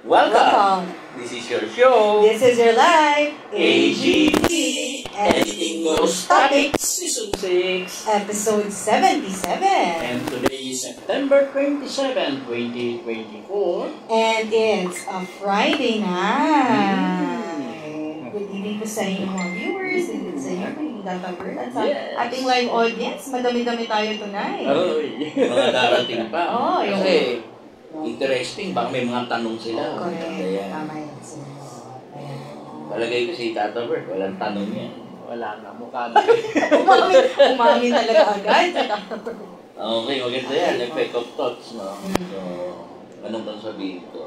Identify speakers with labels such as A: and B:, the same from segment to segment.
A: Welcome! This is your show.
B: This is your life.
A: AGT Anything Goes Topics Season 6
B: Episode 77.
C: And today is September 27, 2024.
B: And it's a Friday night. Good evening po sa inyo mga viewers. Good sa inyo kung Databird. At sa ating live audience, madami-dami tayo tonight.
A: Mga darating pa.
B: Yung...
A: Kasi interesting, baka may mga tanong sila.
B: Correct.
A: Ayan.
B: Tama yan.
A: Palagay ko si Tata Bert, walang tanong yan.
C: Wala na, mukha na.
B: Umami talaga agad.
A: Okay, maganda yan. Effect of thoughts, no? So, anong bang sabihin ko?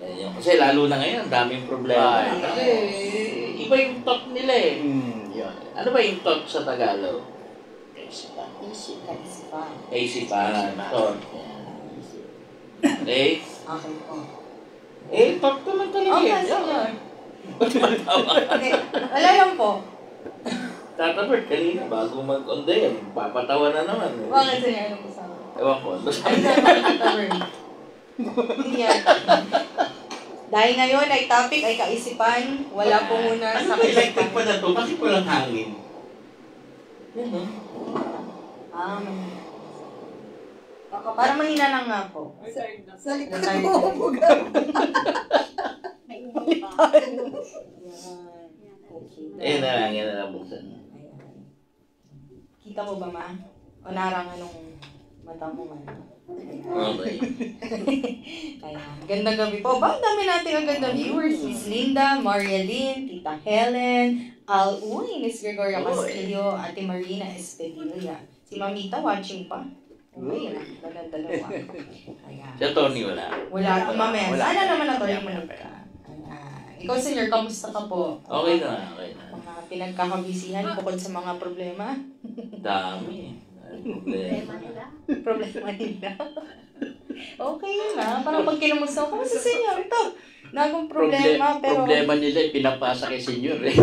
A: Yan. Kasi lalo na ngayon, daming problema. Kasi iba yung thought nila eh.
C: Yun.
A: Ano ba yung thought sa Tagalog?
C: Kaisipan.
A: Kaisipan. Thought. Okay?
B: Okay po.
A: Thought ko lang talaga
B: Okay,
A: eh.
B: senyor.
A: Ba't matawa?
B: Okay, wala lang po.
A: Tata Bert, kanina bago mag-on day, papatawa na naman.
B: Bakit senyor? Ano po sa akin?
A: Ewan ko.
B: Ay, Tata-Bert. Yan. Dahil ngayon ay topic ay kaisipan, wala po muna
A: ano
B: sa
A: ba electric pa na to? Bakit walang hangin? Yan no?
B: Para mahina lang nga po.
D: Sa likod
B: Natay
D: mo,
B: tayo.
D: buga.
A: Yan na lang buksan.
B: Kita mo ba, ma? O narangan nung mata mo, ma?
A: Okay.
B: Ayan. Gandang gabi po. Ba, ang dami nating ang ganda viewers. Miss Linda, Maria Lynn, Tita Helen, Uy, Miss Gregoria Castillo, Ate Marina Espedilla. Si Mamita watching pa. Uy, magandang dalawa. Ayan.
A: Sa Tony wala.
B: Wala. Mamaya.
C: Wala.
B: Sana naman ako yung manood ka. Ikaw, senyor, kamusta ka po?
A: Okay na.
B: Mga pinagkakabisihan bukod sa mga problema.
A: Dami. Problema.
B: Problema nila. Okay yun ah. Parang pag kinamusta ko, kamusta senyor? Ito. Nagong problema, pero...
C: Problema nila, pinapasa kay senyor eh.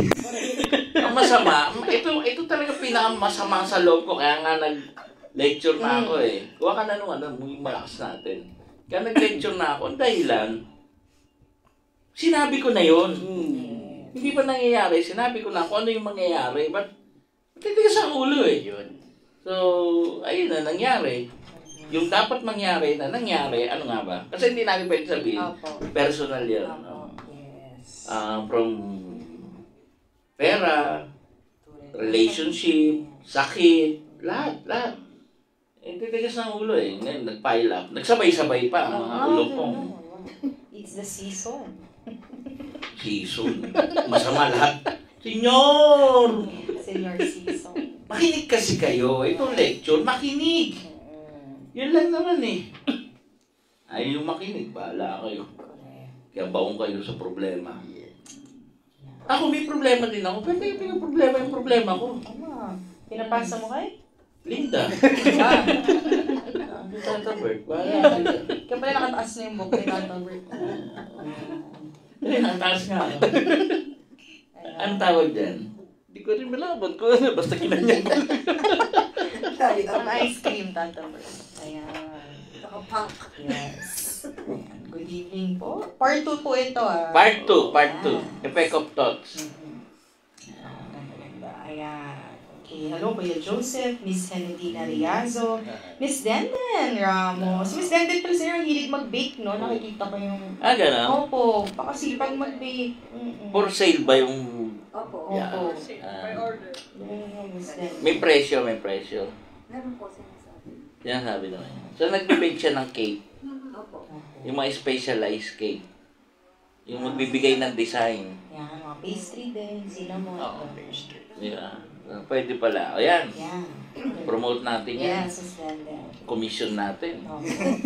A: Ang masama, ito talaga pinakamasama sa loob ko. Kaya nga nag-lecture na ako eh. Kuha ka na nung yung malakas natin. Kaya nag-lecture na ako. Ang dahilan, sinabi ko na yun. Hindi pa nangyayari. Sinabi ko na kung ano yung mangyayari. Ba't titigas ang ulo eh.
C: Yun.
A: So, ayun na, nangyari. Yung dapat mangyari na nangyari, ano nga ba? Kasi hindi natin pwede sabihin. Personal yan.
B: Yes.
A: From pera, relationship, sakit, lahat. Titigas ng ulo eh. Ngayon, nag-pile up. Nagsabay-sabay pa ang mga ulo ko.
B: It's the season.
A: Season. Masama lahat. Senyor!
B: Senior season.
A: Makinig kasi kayo. Itong lecture, makinig. Yun lang naman eh. Ayaw yung makinig, bahala kayo. Kaya baong kayo sa problema. Ako may problema din ako. Pero yung problema ko.
B: Tama. Pinapasa mo kay?
A: Linda. Tata Bert, bahala kayo.
B: Kaya pala nakataas na yung book ni Tata Bert.
A: Ang taas nga. Anong tawag dyan? Hindi ko rin malaman ko. Basta kinanyan ko.
B: Ang ice cream, Tata Bert. Ayan.
D: Nakapunk.
B: Yes. Ayan. Good evening po. Part 2 po ito ah.
A: Part 2. Effect of thoughts.
B: Ayan. Okay. Hello, Kuya Joseph, Miss Henedina Riazo, Miss Denden Ramos. Miss Denden pala sa'yo, ang hilig mag-bake, no? Nakikita ko yung...
A: Gano'n?
B: Opo. Pakasipag mag-bake.
A: For sale ba yung...
D: Opo.
B: Opo.
D: By order.
B: Miss Denden.
A: May presyo.
D: Meron po sinasabi.
A: Yan sabi naman. So, nagbe-bake siya ng cake.
D: Opo.
A: Yung mga specialized cake. Yung magbibigay ng design.
B: Yan, mga pastry din, cinnamon.
C: pastry.
A: Yeah. Pwede pala. O yan.
B: Yan.
A: Promote natin yan.
B: Yes, Miss Denden.
A: Commission natin.
B: Okay.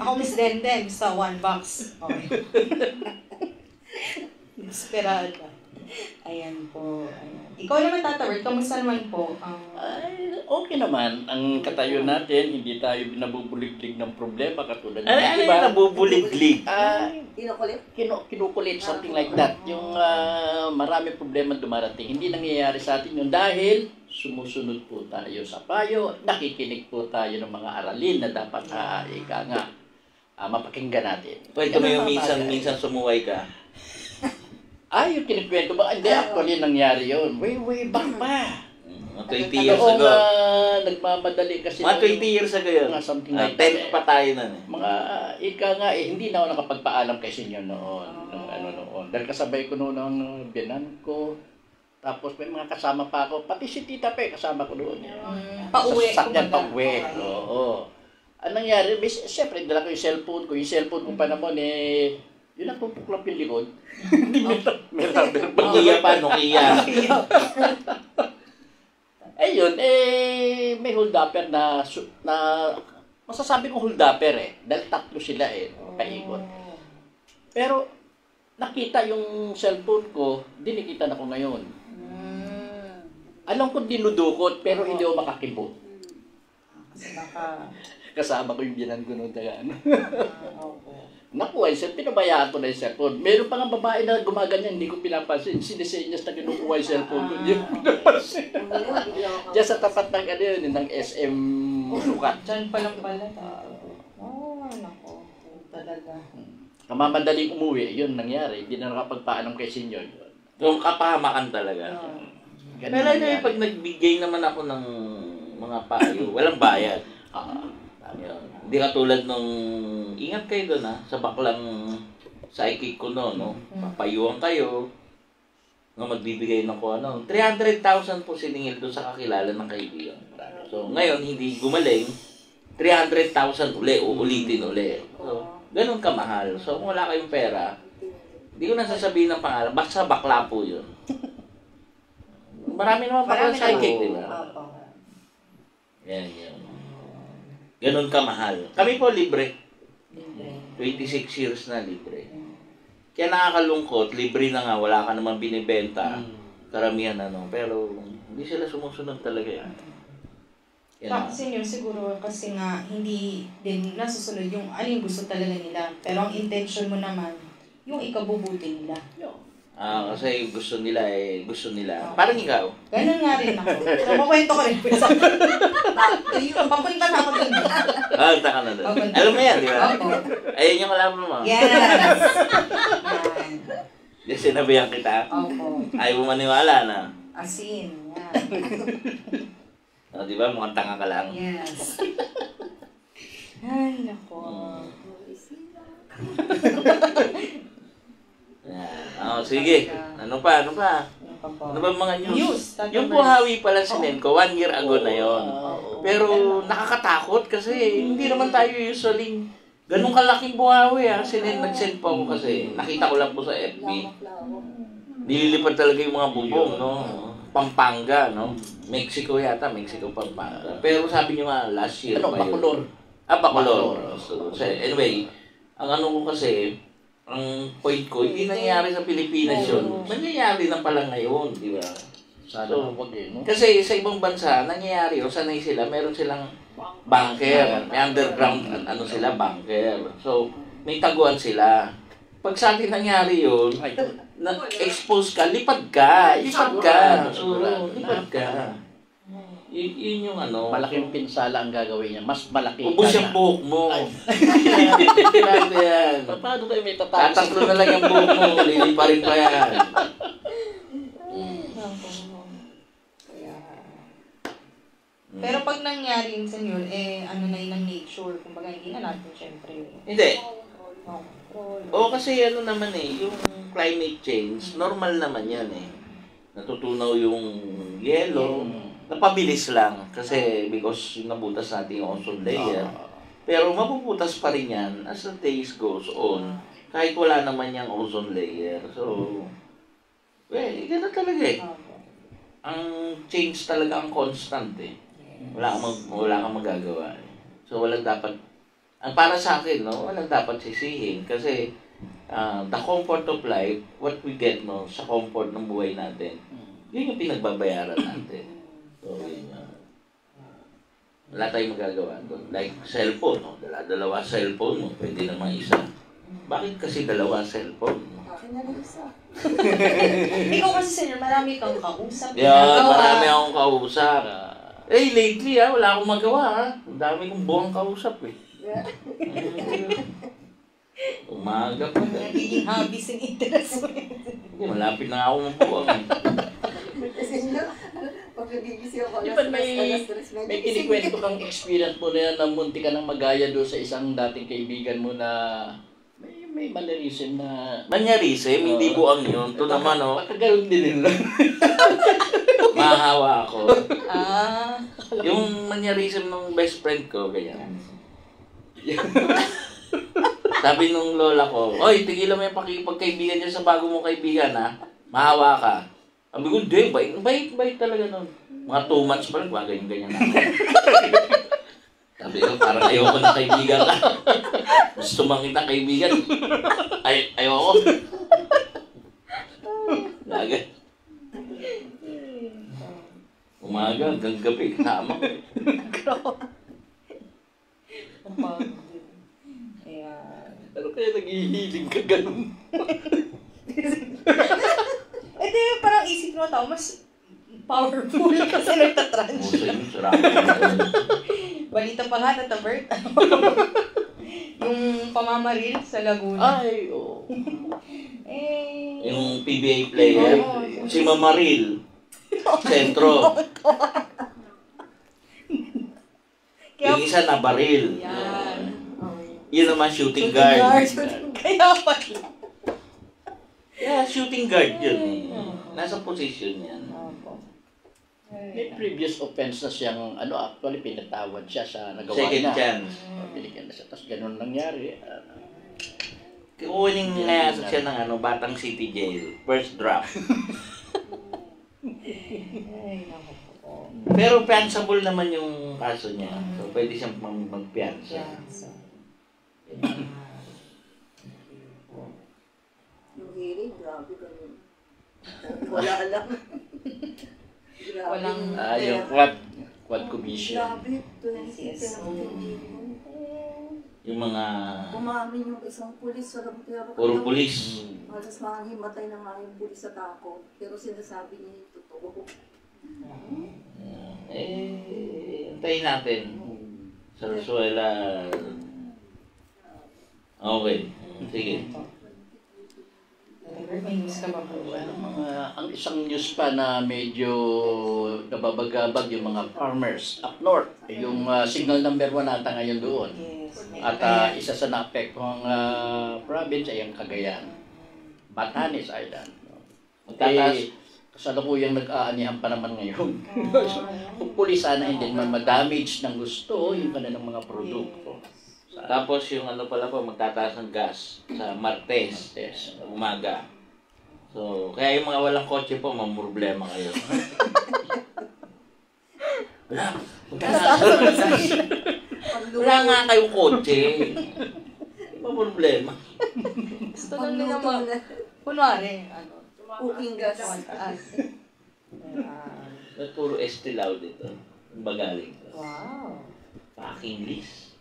B: Ako, Miss Denden, sa 1 box. Okay. Desperada. Ayan po. Ayan. Ikaw naman, Tata Bert, kamusta naman po?
C: Ay, okay naman. Ang katayo natin, hindi tayo nabubuliglig ng problema katulad ng
A: Ano yung nabubuliglig?
D: Kinukulit?
C: Kinukulit, something like that. Yung marami problema dumarating. Hindi nangyayari sa atin yun dahil sumusunod po tayo sa payo, nakikinig po tayo ng mga aralin na dapat ika nga. mapakinggan natin.
A: Kwento mo yung minsan sumuway ka.
C: Yung kinikwento ba? Hindi, actually nangyari yun. Way back pa.
A: Mga 20 years
C: Noong
A: ago.
C: nagmamadali kasi.
A: Mga 20 years ago yun.
C: Mga something like
A: 10 pa tayo nun eh.
C: Mga, ika nga hindi na ako nakapagpaalam kay senyor noon. Noon. Dahil kasabay ko noon ang biyanan ko. Tapos may mga kasama pa ako. Pati si Tita Pe, kasama ko doon.
B: Pauwi.
C: Sa sasakyan,
B: kumbaga.
C: pauwi. Oo. Anong nangyari? Siyempre, dala ko yung cellphone ko. Yung cellphone ko pa naman yun ang pupuklap yung likod. Hindi may rubber band.
A: Nokia pa, Nokia.
C: Ayun, may hold-upper na masasabi kong hold-upper dahil tatlo sila paikot. Pero, nakita yung cellphone ko, dinikita na ko ngayon. Alam ko dinudukot, pero hindi ako makakibo.
B: Kasi baka...
C: Kasama ko yung biyanan ko noon taga
B: opo.
C: Nakuha yung cellphone, pinabayaan ko na yung cellphone. Meron pa nga babae na gumaganyan, hindi ko pinapansin. Sinisenyas na kinukuha yung cellphone ko, hindi ko pinapansin. Diyan sa tapat ng ng SM Sukat.
B: Diyan pa lang pala. Nako. Talaga.
C: Kamamadaling umuwi, yun nangyari. Hindi na nakapagpaalam kay senyor.
A: Yung kapahamakan talaga. Pero anyway, pag nagbigay naman ako ng mga payo, walang bayad. Yun. Hindi katulad nung, ingat kayo doon sa baklang psychic ko no? Papayuhan kayo, nga magbibigay ng kung ano. 300,000 po siningil doon sa kakilala ng kaibigan. So, ngayon, hindi gumaling, 300,000 uli, uulitin uli. So, ganun kamahal. So, kung wala kayong pera, hindi ko na sasabihin ng pangalan, basta bakla po yun. Marami naman baklang psychic, di ba? Yan. Ganun kamahal. Kami po libre. 26 years na libre. Kaya nakakalungkot, libre na nga, wala ka naman binibenta. Karamihan pero hindi sila sumusunod talaga yan.
B: Kasi yun, siguro kasi nga hindi din nasusunod yung ano yung gusto talaga nila. Pero ang intention mo naman, yung ikabubuti nila.
A: Kasi gusto nila. Parang ikaw.
B: Ganun nga rin ako. So, makwento ko rin. Papunta na ako dun.
A: Punta ka na doon. Alam mo yan, di ba?
B: Opo.
A: Ayun yung alam mo.
B: Yes. Yan.
A: Di sinabihan kita.
B: Opo.
A: Ayaw mo maniwala na.
B: Asin. Yan.
A: Di ba? Mukhang tanga ka lang.
B: Yes. Ay, nako.
A: Sige. Ano pa? Ano ba mga news? Yung buhawi pala si Nenko, 1 year ago na yon. Pero nakakatakot kasi hindi naman tayo usually ganun kalaking buhawi Si Nen nag-send po ako kasi nakita ko lang po sa FB. Nililipad talaga yung mga bubong, no? Pampanga, no? Mexico, Pampanga. Pero sabi niyo nga, last year pa yun.
C: Bacolor.
A: Bacolor. So, anyway, ang ko kasi, ang point ko, hindi nangyayari sa Pilipinas yun. Nangyayari na pala ngayon, di ba?
C: Sana wag no?
A: Kasi sa ibang bansa, nangyayari, sanay sila, meron silang bunker. May underground, bunker. So, may taguan sila. Pag sa atin nangyari yun, na-expose ka, lipad ka. So, lipad ka. Yun yung
C: Malaking pinsala ang gagawin niya. Mas malaki.
A: ubos yung buhok mo. Yan.
C: Paano tayo may tatapos?
A: Tatatlo na lang yung buhok mo, liliparin pa yan.
B: Pero pag nangyari yun, senyor, ano na yun ang nature? Kumbaga, hindi na natin, syempre.
A: Hindi.
B: Control.
A: Kasi naman yung climate change, normal naman yan Natutunaw yung yellow. Napabilis lang kasi because nabutas natin yung ozone layer. Pero mapuputas pa rin yan as the days goes on. Kahit wala naman yung ozone layer. So, ganun talaga Ang change talaga ang constant Wala kang magagawa So, walang dapat, ang para sa akin, walang dapat sisihin. Kasi, the comfort of life, what we get, sa comfort ng buhay natin, yun yung pinagbabayaran natin. So, wala tayong magagawa doon. Like, cellphone, dalawa cellphone mo, pwede naman isa. Bakit kasi dalawa cellphone?
B: Ikaw kasi, senyor, marami kang kausap.
A: Marami akong kausap. Lately, wala akong magawa, Ang dami kong buwang kausap, Umaga pa.
B: Nagiging hobbies and interest mo.
A: Malapit na ako magbuwang eh.
D: Kasi nga, pag nagigising ako,
C: Di ba may kinikwento kang experience mo na yan na munti ka nang magaya doon sa isang dating kaibigan mo na may mannerism na...
A: Manyarism, hindi buang yun. Ito naman, oh.
C: Pagkagaroon din nila.
A: Mahawa ako.
B: Ah.
A: Yung manyarism ng best friend ko, ganyan. Sabi nung lola ko, oy, tigilan mo yung pakipagkaibigan niya sa bago mong kaibigan, ha? Mahawa ka. Sabi ko, hindi, bait talaga nun. Mga 2 months pa lang, ganyan na. Sabi ko, parang ayoko na kaibigan ka. Gusto mang kita kaibigan. Ayoko. Laga. Umaga hanggang gabi, kasama ko.
B: Ayan.
C: Pero kaya naghihiling ka ganun.
B: Eh di, parang isip mo tao, mas powerful kasi nagtatrans.
A: Musa yun, sarap.
B: Balita pa nga, natabert. Yung pamamaril sa Laguna.
C: Ay, oo.
B: Eh,
A: Yung PBA player, si Mamaril. Sentro. Yung isa na baril.
B: yan.
A: Yun naman shooting guard.
B: Kaya pala.
A: Yeah, shooting guard yun eh. Nasa position yan.
C: May previous offense na siyang, actually pinatawad siya sa nagawa
A: Second
C: niya.
A: chance.
C: Binigyan na siya. Tapos ganun nangyari.
A: Kukunin nga siya ng Batang City Jail. First draft.
B: Ay, naku po.
A: Pero fianceable naman yung kaso niya. So, pwede siyang mag-fianza.
B: Yan, so.
D: Yung hearing, grabe ganun. Wala alam. Grabe.
B: Walang...
C: Yung quad commission.
D: Grabe, 26 na
A: Yung mga...
D: Umamin yung isang pulis sa pero
A: puro pulis.
D: halos manghimatay na nga yung pulis sa tako. Pero sinasabi niya yung totoo.
A: Antayin natin. Sa Rasuela. Okay. Sige.
B: May news ka ba po?
C: Ang isang news pa na medyo nababagabag yung mga farmers up north. Yung signal number 1 ata ngayon doon.
B: Yes.
C: At isa sa naapektuhang province ay ang Cagayan. Batanes Island.
A: Magtataas.
C: Kasalukuyang nag-aanihan pa naman ngayon. Hopefully sana hindi man ma-damage ng gusto yung kanilang mga produkto.
A: Tapos yung pala po, magtataas ng gas sa Martes.
C: Yes.
A: Umaga. So, kaya yung mga walang kotse po, mamroblema kayo. Wala. Magtataas ng gas. Wala nga kayong kotse. Problema.
B: Gusto lang nila kunwari,
D: Cooking gas.
A: Ba't puro Estilaw dito? Ang bagaling ko.
B: Wow.
A: Packing list.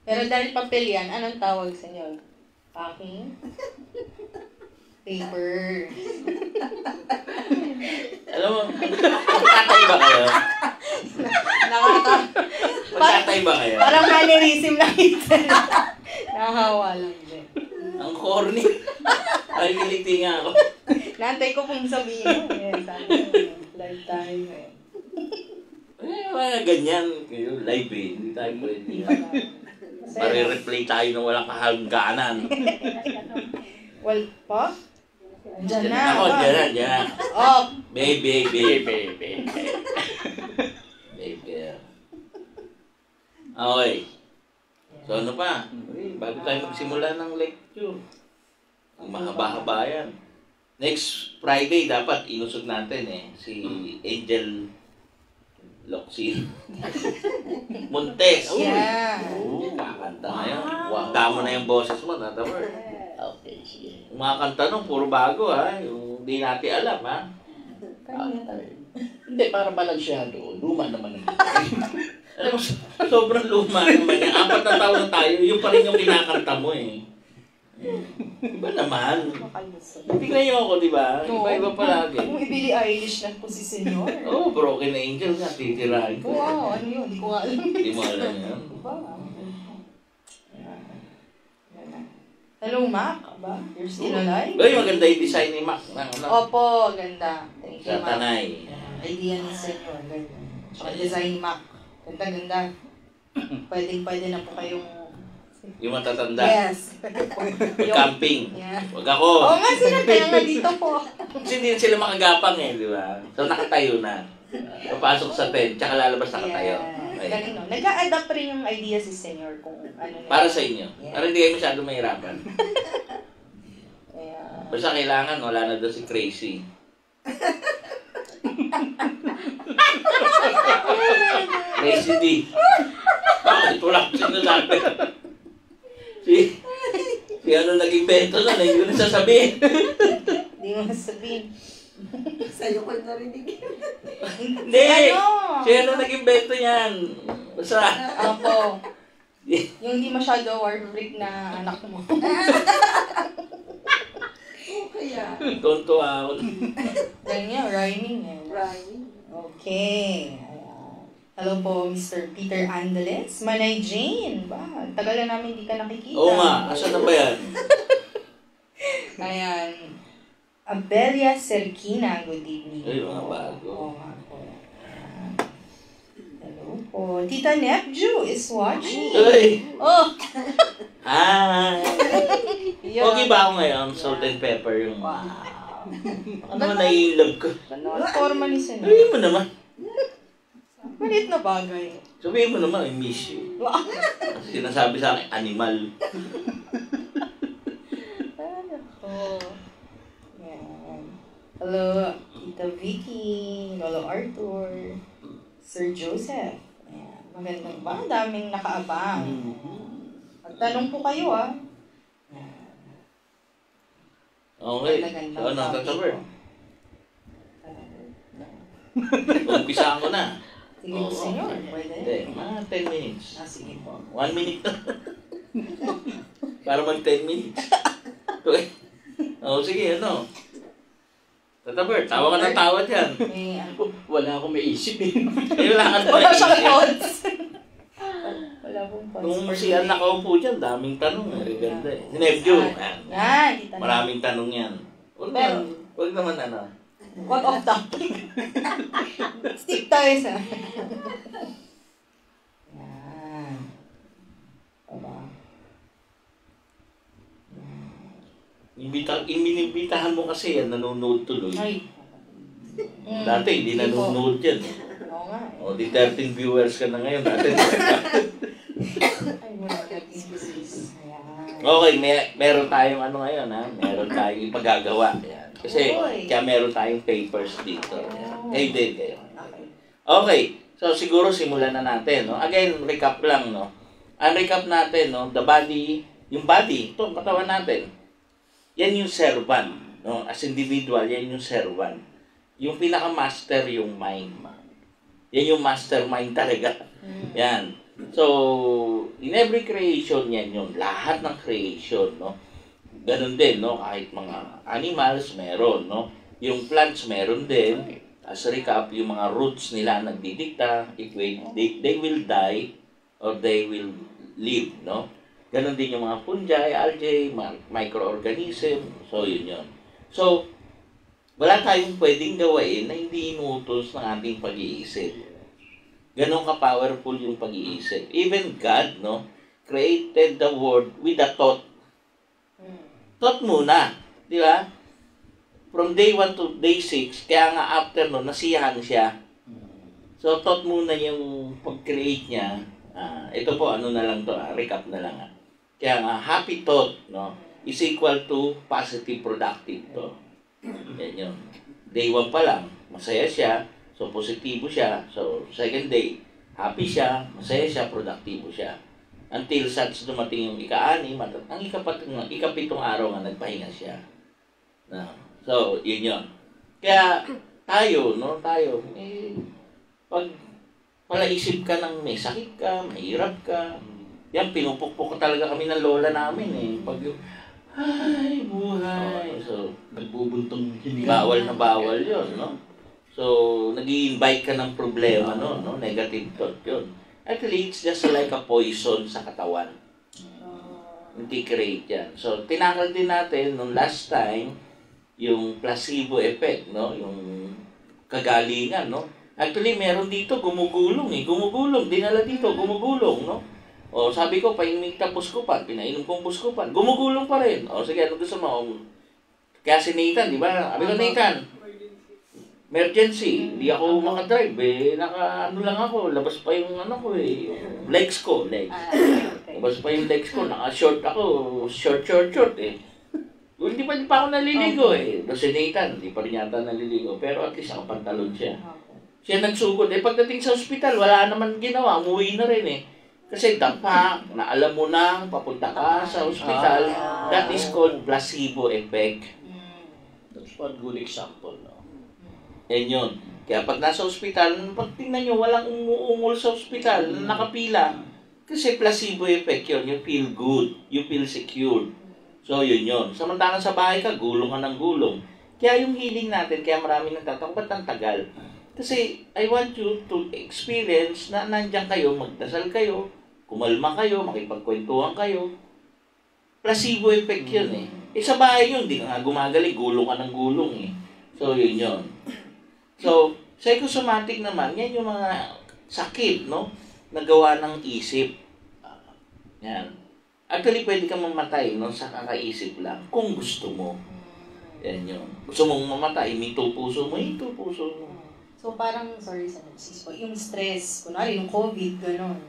B: Pero dahil papel yan, anong tawag sa inyo? Packing? Paper.
A: Alam mo, magtatay ba kayo? Magtatay ba kayo?
B: Parang mannerism lang ito. Nahawa lang din.
A: Ang corny. Ay, kiliti nga ako.
B: Nantay ko pong sabihin. Yes, lifetime eh.
A: Mga ganyan. Kayo, live eh. Hindi tayo pwede. Marireplay tayo na walang kahangganan.
B: Well, pa? Diyan na.
A: Ako, dyan na.
B: Oh,
A: Baby.
C: Baby.
A: Okay. So ano pa? Bago tayo magsimula ng lecture. Ang mahaba-haba yan. Next Friday dapat inusog natin si Angel Locsin. Montes.
B: yeah.
A: Kakanta ngayon. Damo na yung boses mo, tatawa.
C: Okay, sige.
A: Yung mga kanta nung puro bago yung di natin alam
C: Hindi, para balansyado. Luma naman.
A: Alam mo, sobrang luma naman yan. 4 na taon na tayo, yung pa rin yung kinakanta mo Iba naman. Tignan niyo ako, di ba? Iba palagi.
B: Kung i-Billie Eilish lang po si Senyor.
A: Oo, Broken Angel nga, titirahin ko.
B: Wow, ano yun? Hindi ko nga alam.
A: Hindi mo alam yan.
B: Diba? Hello, Mac. Aba, you're still alive?
A: Uy, maganda yung design ni Mac.
B: Opo, ganda. Thank you,
A: Sa
B: Mac.
A: Tanay.
B: Idea ni Senyor. Ang design ni Mac. Ganda. Pwede na po kayong...
A: Yung matatanda.
B: Yes.
A: Camping.
B: Yeah.
A: Wag ako.
B: Oo nga sila, kaya nga dito po.
A: Kasi hindi sila makagapang eh, di ba? So nakatayo na. Papasok sa tent, tsaka lalabas nakatayo.
B: Yeah. Galing no. Nag-a-adapt rin yung idea si Senyor kung ano na.
A: Para sa inyo.
B: Yeah.
A: Para hindi kayo masyado mahirapan.
B: Yeah.
A: Basta kailangan, wala na doon si Crazy. Crazy D. Bakit wala ko sinasabi? Si ano naging bento na, hindi ko na sasabihin.
B: Hindi mo sabihin.
D: Sa'yo ko narinig.
A: Hindi!
B: Ano?
A: Si ano naging bento yan? Basta.
B: Opo. Yung hindi masyado war freak na anak mo.
D: Kaya,
A: Tonto ako.
B: Ganyan, rhyming eh.
D: Ryan.
B: Okay. Ayan. Hello po, Mr. Peter Andeles. Manay Jane. Ba, tagal na namin hindi ka nakikita.
A: Oo nga, asan na ba yan?
B: Ayan. Abelia Serkina, good evening.
A: Ay, mga bago.
B: Oo nga po. Ayan. Hello po. Tita Nepju is watching.
A: Uy!
B: Oh!
A: Hi!
B: Yeah.
A: Okay ba ako ngayon? Salt and pepper yung...
B: Wow.
A: Ano ba nai-love ko?
B: Ano forma ni Senor?
A: Sabihin mo naman.
B: Maliit na bagay.
A: Sabihin mo naman, I miss you.
B: Wow.
A: Kasi sinasabi sa akin, animal.
B: Oh. Yan. Hello, Tita Vicky, Lolo Arthur, Sir Joseph. Ayan. Magandang ba? Ang daming nakaabang. Magtanong po kayo ah.
A: Okay.
B: Magandang
A: So, ano,
B: topic
A: tatabar?
B: po.
A: Umpisaan ko na.
B: Sige po, Senyor. Pwede.
A: Hindi, mga 10 minutes.
B: Sige po.
A: 1 minute na. Para mag 10 minutes. Okay. Oo, sige, ano. Tatabar, tawa ka ng tawa dyan.
B: May ano.
C: Wala akong maisip eh.
A: Kailangan pa
B: Wala siyang
A: isip.
B: thoughts. Wala pong thoughts.
A: Kung si anak ko po dyan, daming tanong. Ganda eh. Si Nephew. Yan.
B: Yan, Tita Nephew.
A: Maraming tanong yan.
B: Pero-
A: Huwag naman ano.
B: What off topic? Stick tayo sa... Yan. Aba.
A: Inimbitahan mo kasi yan, nanonood tuloy.
B: Ay.
A: Dati hindi
B: Hindi po.
A: nanonood yan.
B: Oo nga eh.
A: O di 13 viewers ka na ngayon. Dati.
B: Ay, wala ka business. Ayan.
A: Okay, meron tayong ano ngayon ha. Meron tayong ipagagawa. Yan. Kasi
B: Oy.
A: kaya meron tayong papers dito. Yan.
B: Oh.
A: Kayo din kayo.
B: Okay.
A: Okay. So siguro simulan na natin. No? Again, recap lang. No? Ang recap natin, no? The body, yung body, ito, katawan natin. Yan yung servant. No? As individual, yan yung servant. Yung pinaka-master yung mind. Yan yung mastermind talaga. Yan. So, in every creation yan yun. Lahat ng creation, no? Ganun din, no? Kahit mga animals, meron, no? Yung plants, meron din. As a recap, yung mga roots nila nagdidikta. If they will die or they will live, no? Ganun din yung mga fungi, algae, microorganism. So, yun yun. So, wala tayong pwedeng gawain na hindi inuutos ng ating pag-iisip. Ganon ka-powerful yung pag-iisip. Even God, no, created the world with a thought. Thought muna. Di ba? From day 1 to day 6, kaya nga after no, nasiyahan siya. So, thought muna yung pag-create niya. Ito po, ano na lang to, recap na lang. Kaya nga, happy thought, no, is equal to positive productive to. Yan yun. Day 1 pa lang, masaya siya, so positibo siya. So, second day, happy siya, masaya siya, produktibo siya. Until such dumating yung ika-6, ang ikapitong araw nga nagpahinga siya. No. So, yun yun. Kaya, tayo, pag palaisip ka ng may sakit ka, mahirap ka, yan, pinupukpok ka talaga kami ng lola namin eh. Pag yung, ay, buhay. So,
C: Nagbubuntong
A: bawal na bawal yun, no? So, nag-i-invite ka ng problema, no? Negative thought yun. Actually, it's just like a poison sa katawan. Hindi create yan. So, tinakal din natin nung last time, yung placebo effect, no? Yung kagalingan, no? Actually, meron dito, gumugulong eh. Gumugulong, dinala dito, gumugulong, no? O, sabi ko, paimig na buskupan, pinainom kong buskupan, gumugulong pa rin. O, sige, ano gusto mo? Kaya si Nathan, di ba? Sabi ko, Nathan, emergency, hindi ako makadrive eh. Ano lang ako, labas pa yung ano ko eh. Legs ko, legs. Labas pa yung legs ko, naka-short ako, short eh. Hindi pa ako naliligo eh. Si Nathan, hindi pa rin yata naliligo. Pero at least ako pantalon siya. Siya nagsugod. Eh pagdating sa ospital, wala naman ginawa. Umuwi na rin eh. Kasi dampak, na alam mo na, papunta ka sa ospital. That is called placebo effect.
C: That's one good example. No?
A: Yan yun. Kaya pag nasa ospital, pag tingnan nyo, walang umuungol sa ospital, nakapila. Kasi placebo effect yun. You feel good. You feel secure. So, yun yun. Samantalang sa bahay ka, gulong ka ng gulong. Kaya yung healing natin, kaya marami nagtatanong, ba't ang tagal? Kasi I want you to experience na nandiyan kayo, magdasal kayo, kumalma kayo, makipagkwentuhan kayo. Placebo effect yun eh. Eh sa bahay yun, di ka nga gumagaling, gulong ka ng gulong eh. So, yun yun. So, psychosomatic naman, yan yung mga sakit, no? Nagawa ng isip. Yan. Actually, pwede kang mamatay, no? Sa kakaisip lang, kung gusto mo. Yan yun. Gusto mong mamatay, minto puso mo, ito puso mo.
B: So parang, sorry sa nagsis po, yung stress, kunwari yung COVID, gano'n.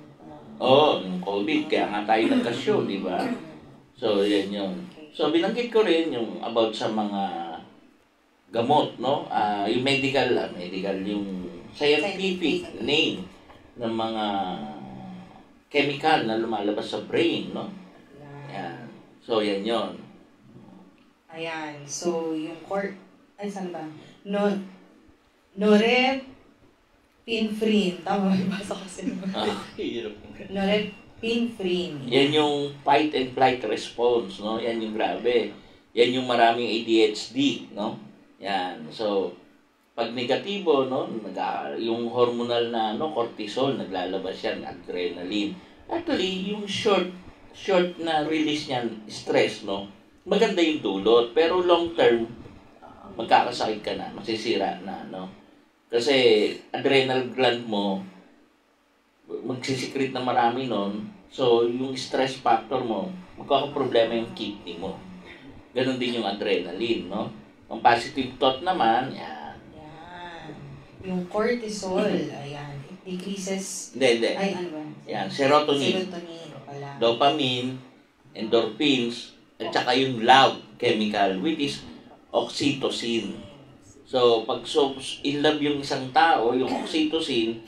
A: Oo, yung COVID, kaya nga tayo nagkasyo, di ba? So, yan yun. So, binanggit ko rin yung about sa mga gamot, no? Yung medical yung scientific name ng mga chemical na lumalabas sa brain, no? Yan. So, yan yun.
B: Ayan. So, yung saan ba? Norepinephrine. Tama ba? Basa kasi. Norepinephrine.
A: Yan yung fight and flight response, no? Yan yung grabe. Yan yung maraming ADHD, no? Yan. So, pag negatibo, no? Yung hormonal na cortisol, naglalabas yan, adrenaline. Actually, yung short na release niyan, stress, no? Maganda yung dulot. Pero long term, magkakasakit ka na, masisira na, no? Kasi adrenal gland mo, magsisikret na marami nun. So, yung stress factor mo, magkakaproblema yung kidney mo. Ganon din yung adrenaline, no? Ang positive thought naman, yan.
B: Yan. Yung cortisol, ayan. It decreases...
A: Hindi.
B: Ay, ano ba?
A: Yan, serotonin.
B: Serotonin, pala.
A: Dopamine, endorphins, at saka yung love chemical, which is oxytocin. So, pag in love yung isang tao, yung oxytocin,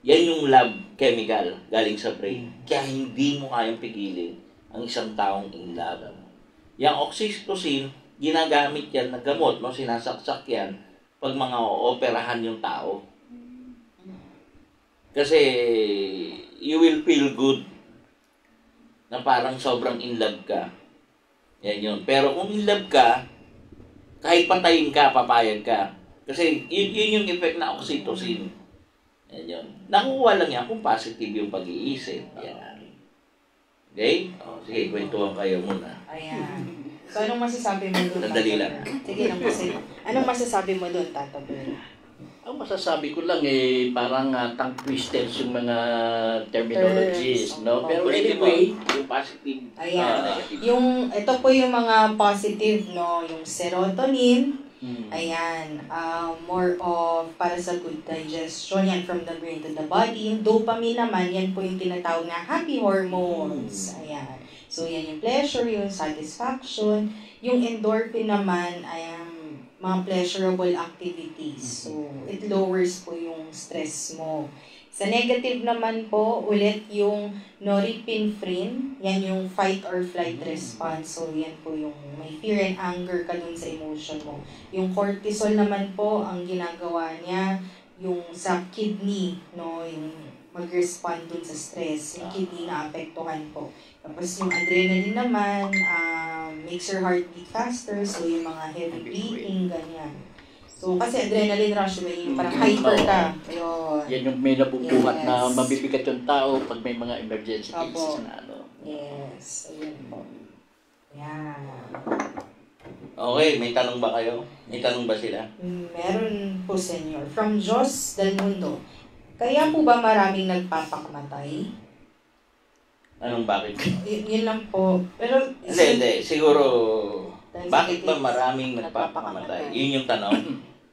A: yan yung love chemical galing sa brain. Kaya hindi mo kayang pigilin ang isang taong in love. Yung oxytocin, ginagamit yan na gamot, no? Sinasaksak yan pag mga operahan yung tao. Kasi you will feel good na parang sobrang in love ka. Yan yun. Pero kung in love ka, kahit patayin ka, papayag ka. Kasi yun yung effect na oxytocin. Yan yun. Nakukuha lang yan kung positive yung pag-iisip. Yan. Okay? O, sige, kwentuhan kayo muna.
B: Ayan. So, anong masasabi mo doon?
A: Sandali lang.
B: Sige lang kasi. Anong masasabi mo doon, Tata Bel?
C: Ang masasabi ko lang parang tongue twisted yung mga terminologies, no? Pero anyway,
A: yung positive.
B: Ayan. Ito po yung mga positive, no? Yung serotonin. Ayan. More of para sa good digestion. Yan from the brain to the body. Yung dopamine naman, yan po yung tinatawag na happy hormones. Ayan. So, yan yung pleasure, yung satisfaction. Yung endorphin naman, ayan, mga pleasurable activities. So, it lowers po yung stress mo. Sa negative naman po, ulit yung norepinephrine. Yan yung fight or flight response. So, yan po yung may fear and anger ka dun sa emotion mo. Yung cortisol naman po, ang ginagawa niya, yung sa kidney, no, yung mag-respond dun sa stress. Yung kidney na apektuhan po. Tapos yung adrenaline naman, makes your heart beat faster. So, yung mga heavy breathing, ganyan. So, kasi adrenaline rush, yung parang hyper ka. Ayun.
C: Yan yung may nabubuhat na mabibigat yung tao pag may mga emergency cases na ano.
B: Yes. Ayun po. Yan.
A: Okay, may tanong ba kayo? May tanong ba sila?
B: Meron po, Senyor. From Jos Del Mundo. Kaya po ba maraming nagpapakamatay?
A: Anong bakit?
B: Yun lang po. Pero,
A: Hindi. Siguro,
B: Dahil
A: bakit ba
B: sa-
A: maraming nagpapakamatay? Yun yung tanong.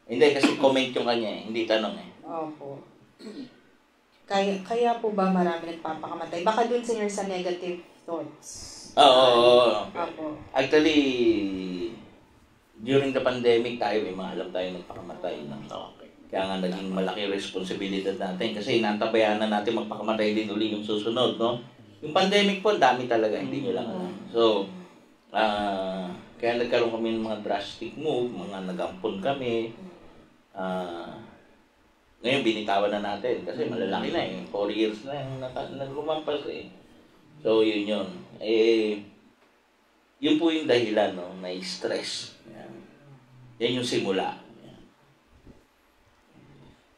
A: Hindi, kasi comment yung kanya eh. Hindi tanong eh.
B: Opo. Kaya po ba marami nagpapakamatay? Baka dun, Senyor, sa negative thoughts.
A: Oo.
B: Opo.
A: Actually, during the pandemic tayo, may mga alam tayo nagpakamatay. No?
C: Okay.
A: Kaya nga naging malaki responsibilidad natin kasi nantabayan na natin magpakamatay din uli yung susunod. No? Yung pandemic po, ang dami talaga. Hindi nyo lang alam. So, kaya nagkaroon kami ng mga drastic move, mga nag-ampon kami. Ngayon, binitawan na natin kasi malalaki na eh. 4 years na yung nagumampas eh. So, yun. Yun po yung dahilan, no? Na-stress. Yan yung simula. Yan.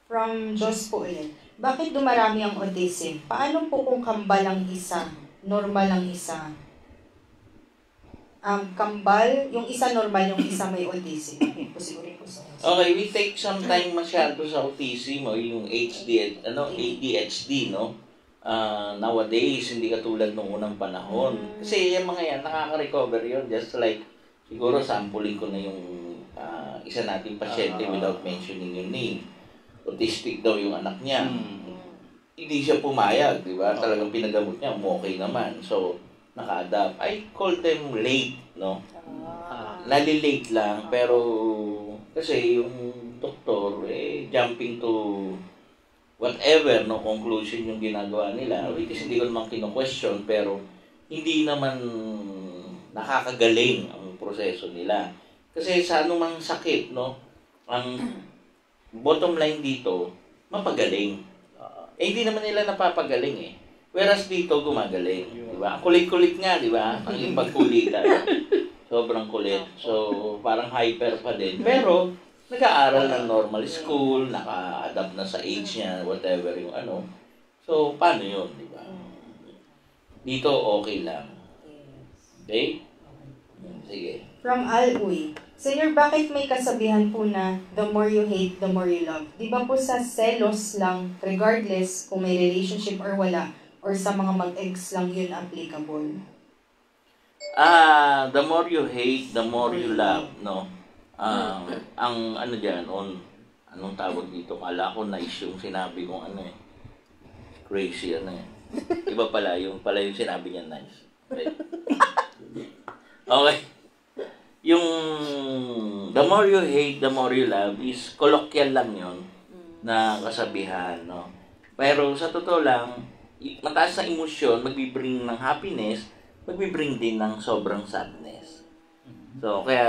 B: From Diyos po ulit. Bakit dumarami ang autism? Paano po kung kambal ang isa? Normal ang isa? Kambal, yung isa normal, yung isa may autism. Posigurin po sa
A: Okay, we take some time masyado sa autism o yung ADHD, no? Nowadays, hindi katulad nung unang panahon. Kasi yung mga yan, nakaka-recover yun. Just like, siguro sampling ko na yung isa nating pasyente without mentioning yung name. Autistic daw yung anak niya. Hindi siya pumayag, di ba? Talagang pinagamot niya, okay naman. So, naka-adapt. I call them late, no? Nalilate lang, pero kasi yung doktor, jumping to whatever, no, conclusion yung ginagawa nila, which is hindi ko naman kino-question, pero hindi naman nakakagaling ang proseso nila. Kasi sa anumang sakit, no, ang bottom line dito, mapagaling. Hindi naman nila napapagaling eh. Whereas dito, gumagaling. Diba? Ang kulit-kulit nga, di ba? Ang ibang kulitan. Sobrang kulit. So, parang hyper pa din. Pero, nag-aaral ng normal school, naka-adapt na sa age niya, whatever yung ano. So, paano yun, di ba? Dito, okay lang. Okay? Sige.
B: From Al-Uy. Senyor, bakit may kasabihan po na the more you hate, the more you love? Di ba po sa selos lang, regardless kung may relationship or wala, or sa mga mag-ex lang yun applicable?
A: The more you hate, the more you love, no? Ang ano dyan, anong tawag dito? Kala ko nice yung sinabi kong ano eh. Crazy ano eh. Iba pala yung sinabi niya nice. Okay. Okay. Yung the more you hate, the more you love is colloquial lang yun na kasabihan, no? Pero sa totoo lang, mataas na emosyon, magbibring ng happiness, magbibring din ng sobrang sadness. So, kaya,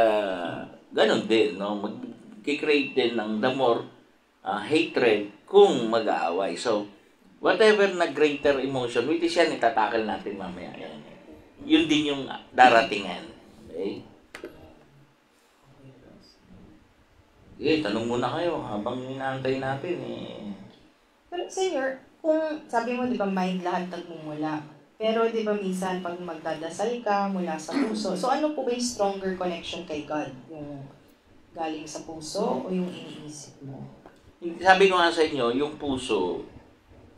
A: ganun din, no? Mag-create din ng the more hatred kung mag-aaway. So, whatever na greater emotion, which is yan, itatakal natin mamaya. Yun din yung daratingan. Okay? Tanong muna kayo habang inaantay natin eh.
B: Pero, Senyor, kung sabi mo, di ba, mind lahat nagmumula. Pero, di ba, minsan, pag magdadasal ka mula sa puso, so ano po ba yung stronger connection kay God? Yung galing sa puso o yung iniisip mo?
A: Sabi ko nga sa inyo, yung puso,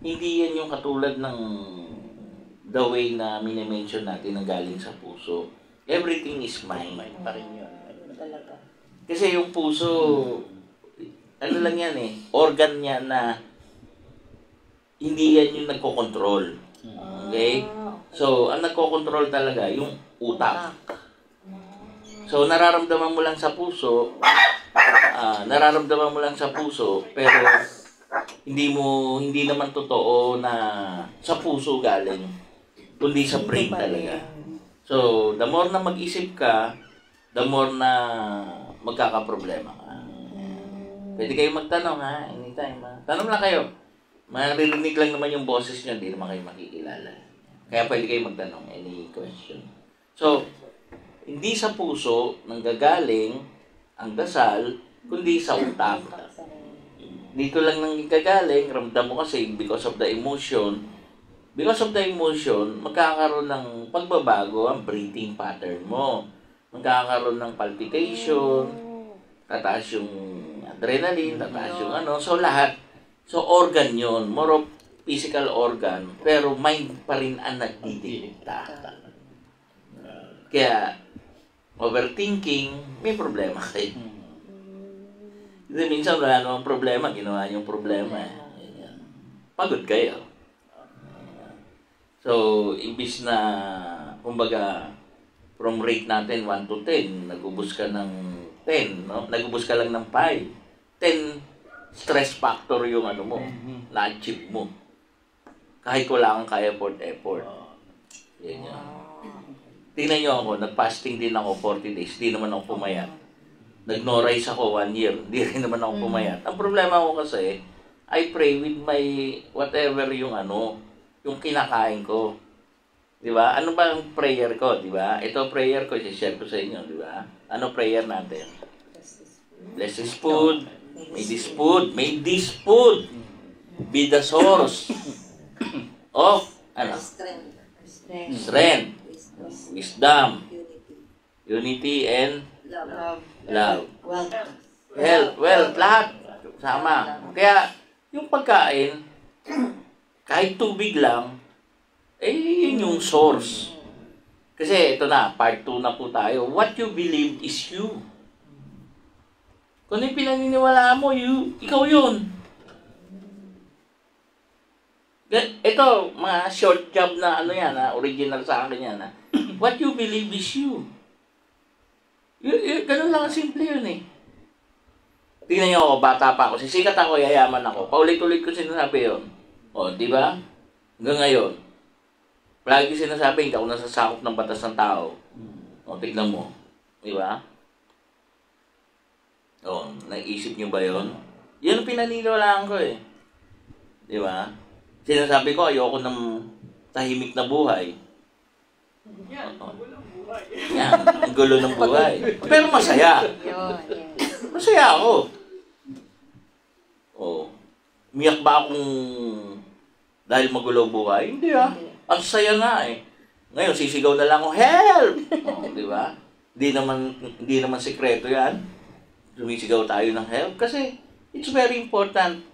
A: hindi yan yung katulad ng the way na minimension natin na galing sa puso. Everything is mind.
C: Mind pa rin yun.
B: Talaga.
A: Kasi yung puso, ano lang yan eh, organ niya na hindi yan yung nagkokontrol. Okay? So, ang nagkokontrol talaga, yung utak. So, nararamdaman mo lang sa puso, pero hindi naman totoo na sa puso galing, kundi sa brain talaga. So, the more na mag-isip ka, the more na magkakaproblema ka. Pwede kayo magtanong ha, anytime ha. Tanong lang kayo. Maririnig lang naman yung boses nyo, hindi naman kayo makikilala. Kaya pwede kayo magtanong, any question. So, hindi sa puso nanggagaling ang dasal, kundi sa utak. Dito lang nanggagaling, ramdam mo kasi because of the emotion, Because of the emotion, magkakaroon ng pagbabago ang breathing pattern mo. Magkakaroon ng palpitation, tataas yung adrenaline, tataas yung ano. So, lahat. So, organ yon, more of physical organ, pero mind pa rin ang nagdidikta. Kaya, overthinking, may problema kayo. Kasi minsan wala namang problema, ginawa yung problema. Pagod kayo. So, imbis na, kumbaga, from rate natin 1 to 10, nag-ubos ka ng 10, no? Nag-ubos ka lang ng 5. 10 stress factor yung ano mo, na-achieve mo. Kahit wala kang kaya for effort. Yan yan. Tingnan nyo ako, nag-fasting din ako 40 days, di naman ako pumayat. Nag-no-rise ako 1 year, di rin naman ako pumayat. Ang problema ko kasi, I pray with my whatever yung ano, yung kinakain ko. Di ba? Ano ba ang prayer ko, di ba? Ito prayer ko, i-share ko sa inyo, di ba? Ano prayer natin? Bless this food. May this food be the source of ano? Strength, wisdom, unity, and love. Wealth, lahat. Sama. Kaya, yung pagkain, kahit tubig lang, yun yung source. Kasi ito na, part 2 na po tayo. What you believe is you. Kung yung pinaniniwalaan mo, ikaw yun. Ito, mga short job na ano yan, original sa akin yan. What you believe is you. Ganun lang ang simple yun eh. Tingnan niyo ako, bata pa ako, sisikat ako, yayaman ako. Paulit-ulit ko sinasabi yun. O, di ba? Hanggang ngayon. Palagi sinasabi, hindi ako nasasakop ng batas ng tao. O, tignan mo. Di ba? O, naisip niyo ba yun? Yan ang pinaniniwalaan ko eh. Di ba? Sinasabi ko, ayoko ng tahimik na buhay. Yan, ang gulo ng buhay. Pero masaya. Masaya ako. O, umiyak ba akong dahil magulo buhay? Hindi ah. Ang saya nga eh. Ngayon, sisigaw na lang ako, help! O, di ba? Hindi naman sekreto yan. Sumisigaw tayo ng help kasi it's very important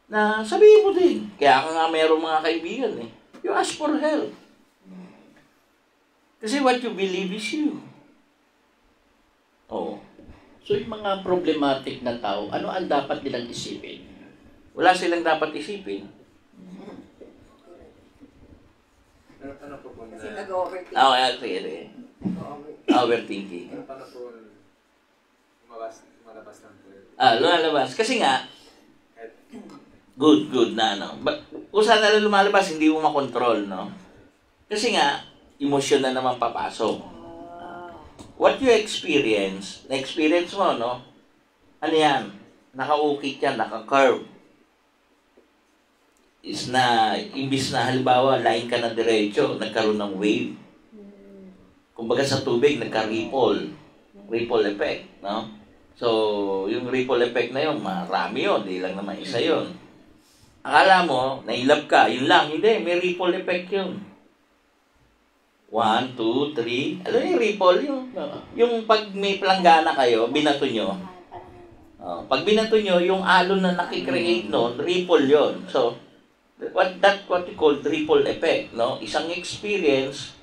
A: na sabihin mo din. Kaya ka nga mayroong mga kaibigan eh. You ask for help. Kasi what you believe is you. Oo.
C: So yung mga problematic na tao, ano ang dapat nilang isipin?
A: Wala silang dapat isipin.
E: Ano po po na?
D: Kasi nag-overthink.
A: Sige. Overthinking.
E: Paano po malabas ng po?
A: Lumalabas. Kasi nga, good na ano. Kung saan na lumalabas, hindi mo makontrol, no? Kasi nga, emosyon na naman papasok. What you experience, na-experience mo, no? Ano yan? Naka-ukit yan, naka-curve. Is na, imbis na halimbawa, line ka na diretso, nagkaroon ng wave. Kumbaga sa tubig, nagka-ripple. Ripple effect, no? So, yung ripple effect na yun, marami yun, di lang naman isa yun. Akala mo, nailab ka, yun lang, hindi, may ripple effect yun. 1, 2, 3, ano yung ripple? Yung pag may planggana kayo, binato nyo. Pag binato nyo, yung alon na nakikreate nun, ripple yun. So, that's what we call ripple effect, no? Isang experience,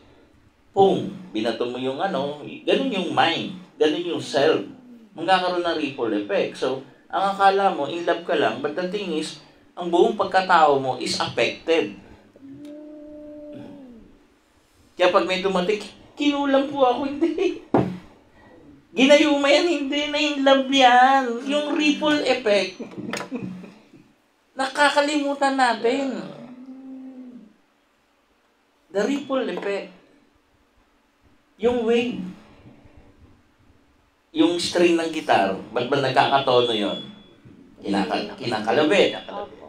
A: boom, binato mo yung ano, ganun yung mind, ganun yung self. Magkakaroon ng ripple effect. So, ang akala mo, in love ka lang, but the thing is, ang buong pagkatao mo is affected. Kaya pag may dumating, kinulam po ako, hindi. Ginayuma yan, hindi na in love yan. Yung ripple effect, nakakalimutan natin. The ripple effect. Yung wave. Yung string ng gitar, ba't ba nagkakatono yun? Kinakalabit.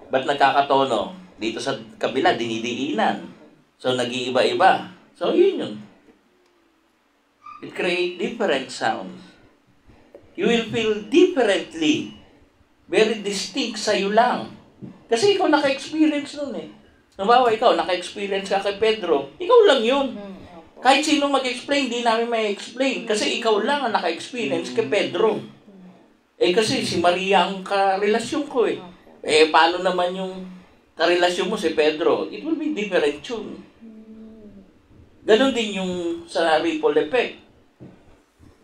A: Ba't nagkakatono? Dito sa kabila, dinidiinan. So, nag-iiba-iba. So, yun yun. It creates different sounds. You will feel differently. Very distinct sa'yo lang. Kasi ikaw naka-experience nun eh. Nabawa, ikaw, naka-experience ka kay Pedro, ikaw lang yun. Kahit sino mag-explain, di namin may explain. Kasi ikaw lang ang naka-experience kay Pedro. Kasi si Maria ang karelasyon ko eh. Paano naman yung karelasyon mo si Pedro? It will be different yun. Ganon din yung sa ripple effect.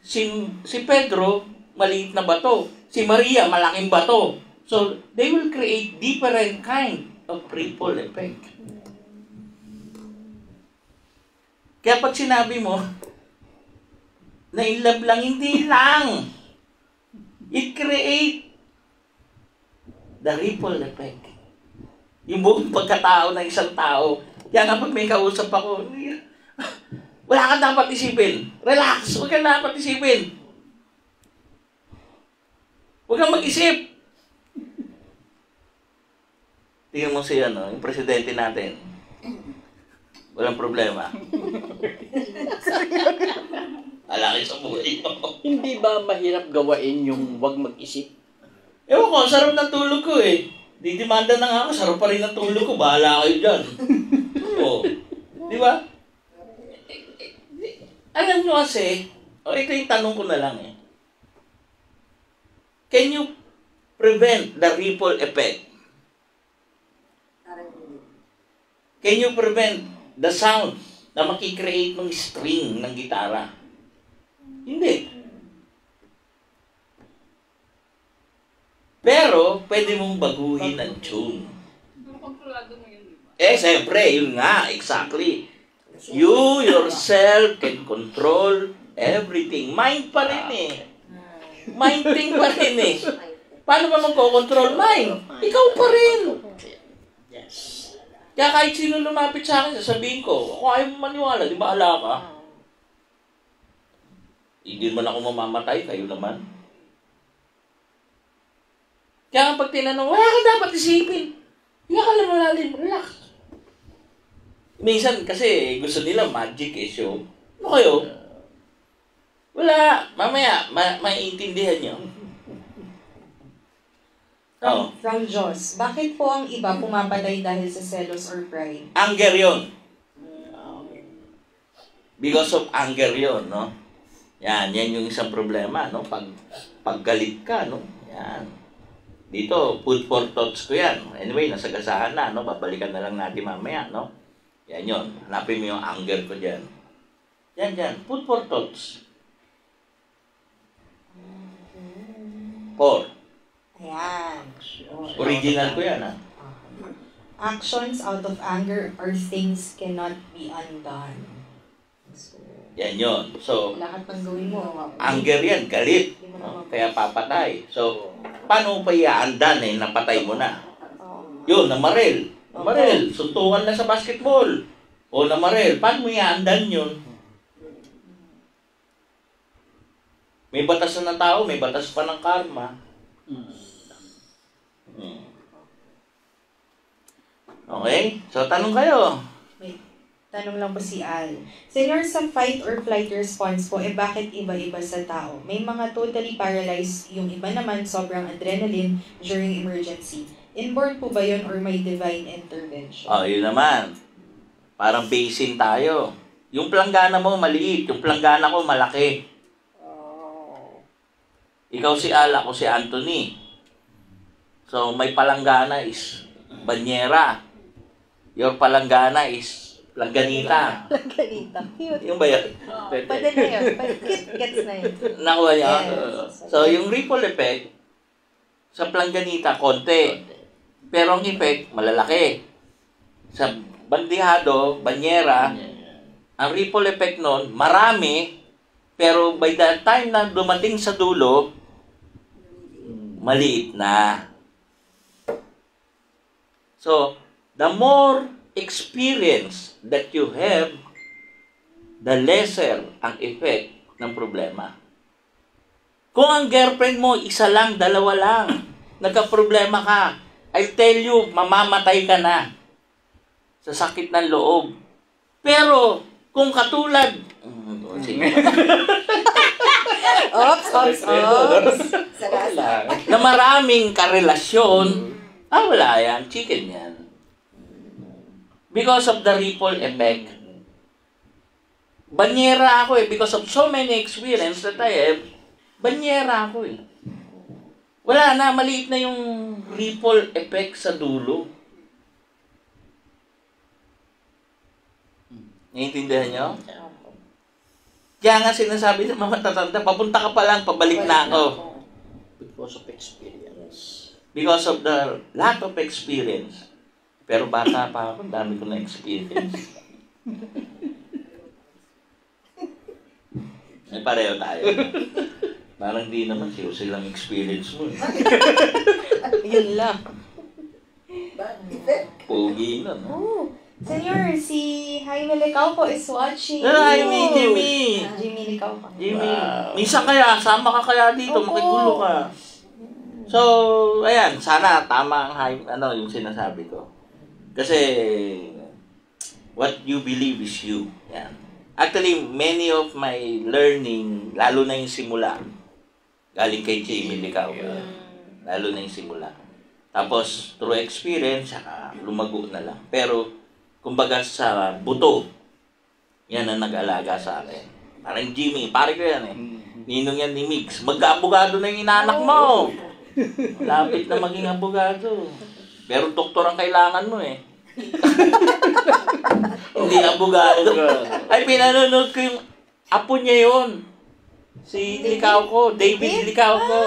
A: Si Pedro, maliit na bato. Si Maria, malaking bato. So, they will create different kind of ripple effect. Kaya pag sinabi mo, na in love lang, hindi lang. It create the ripple effect. Yung buong pagkatao ng isang tao. Kaya nga pag may kausap ako, wala kang dapat isipin. Relax, huwag kang dapat isipin. Huwag kang mag-isip. Tingnan mo si yung presidente natin. Walang problema. Alaki sa buhay mo.
C: Hindi ba mahirap gawain yung wag mag-isip?
A: Ewan ko, sarap ng tulog ko eh. Didimanda na nga ako, sarap pa rin ng tulog ko. Bahala kayo dyan. Oo. Di ba? Alam nyo kasi, ito yung tanong ko na lang eh. Can you prevent the ripple effect? Can you prevent the sound na makikreate ng string ng gitara? Hindi. Pero, pwede mong baguhin ang tune. Siyempre, yun nga, exactly. You yourself can control everything. Mind pa rin eh. Mind thing pa rin eh. Paano ba magkocontrol mind? Ikaw pa rin.
C: Yes.
A: Kaya kahit sino lumapit sa akin, sasabihin ko, ako ayaw mo maniwala, di ba ala ka? Hindi man ako mamamatay, kayo naman. Kaya pag tinanong, wala ka dapat isipin. Hindi ka lang malalim, relax. Minsan kasi gusto nila magic eh, show. Ano kayo? Wala, mamaya, maiintindihan nyo.
B: From Joss, bakit po ang iba pumapatay dahil sa selos or pride?
A: Anger yun. Because of anger yun, no? Yan yung isang problema, no? Paggalit ka, no? Yan. Dito, food for thoughts ko yan. Anyway, nasagasahan na, no? Babalikan na lang natin mamaya, no? Yan yun. Hanapin mo yung anger ko dyan. Yan. Food for thoughts. 4.
B: Ayan.
A: Original ko yan, ha?
B: Actions out of anger or things cannot be undone.
A: Yan yun. So,
B: Lahat ng gawin mo.
A: anger yan, galit. No? Kaya papatay. So, paano pa iaandan eh, napatay mo na? Yun, namaril. Namaril. Suntukan na sa basketball. O namaril. Paano mo iaandan yun? May batas na tao, may batas pa ng karma. Okay? So, tanong kayo.
B: Wait, tanong lang po si Al. Senyor, sa fight or flight response po, bakit iba-iba sa tao? May mga totally paralyzed, yung iba naman sobrang adrenaline during emergency. Inborn po ba yun or may divine intervention?
A: Yun naman. Parang basin tayo. Yung planggana mo maliit, yung planggana ko malaki. Ikaw si Al, ako si Anthony. So, may palanggana is banyera. Your palanggana is langganita.
B: Langganita. Cute.
A: Yung ba yan?
B: Pwede na yun. Gets na yun.
A: Nakuha niya?
B: Yes.
A: So, yung ripple effect, sa planganita, konti. Pero ang effect, malalaki. Sa bandihado, banyera, ang ripple effect nun, marami, pero by the time na dumating sa dulo, maliit na. So, the more experience that you have, the lesser ang effect ng problema. Kung ang girlfriend mo, isa lang, dalawa lang, nagka-problema ka, I tell you, mamamatay ka na sa sakit ng loob. Pero, kung katulad,
B: Ops.
A: na maraming karelasyon, wala yan, chicken yan. Because of the ripple effect. Banyera ako eh. Because of so many experience that I have, banyera ako eh. Wala na, maliit na yung ripple effect sa dulo. Naiintindihan nyo? Kaya nga sinasabi ng mga matatanda, papunta ka pa lang, pabalik na ako.
C: Because of experience.
A: Because of the lack of experience. Pero bata pa ako, dami ko na experience. Ay, pareho tayo. Parang di naman silang experience mo.
B: Yun lang.
A: Pogi na, no?
B: Oh, Senyor, si Jaime Licauco is watching.
A: Jaime, Jimmy!
B: Jimmy Licauco.
A: Jimmy,
C: Wow.
A: minsan kaya, sama ka kaya dito,
B: Opo.
A: makigulo ka. So, ayan, sana tama ang yung sinasabi ko. Kasi, what you believe is you. Yan. Actually, many of my learning, lalo na yung simula, galing kay Jamie Licauco. Lalo na yung simula. Tapos, through experience, saka lumago na lang. Pero, kumbaga sa buto, yan ang nag-alaga sa akin. Parang Jimmy, pare ko yan eh. Ninong yan ni Mix. Mag-abogado na yung inanak mo. Lapit na maging abogado. Pero doktor ang kailangan mo eh. Hindi abogado. Ay, pinanonood ko yung apo niya yun. Si Licauco, David Licauco.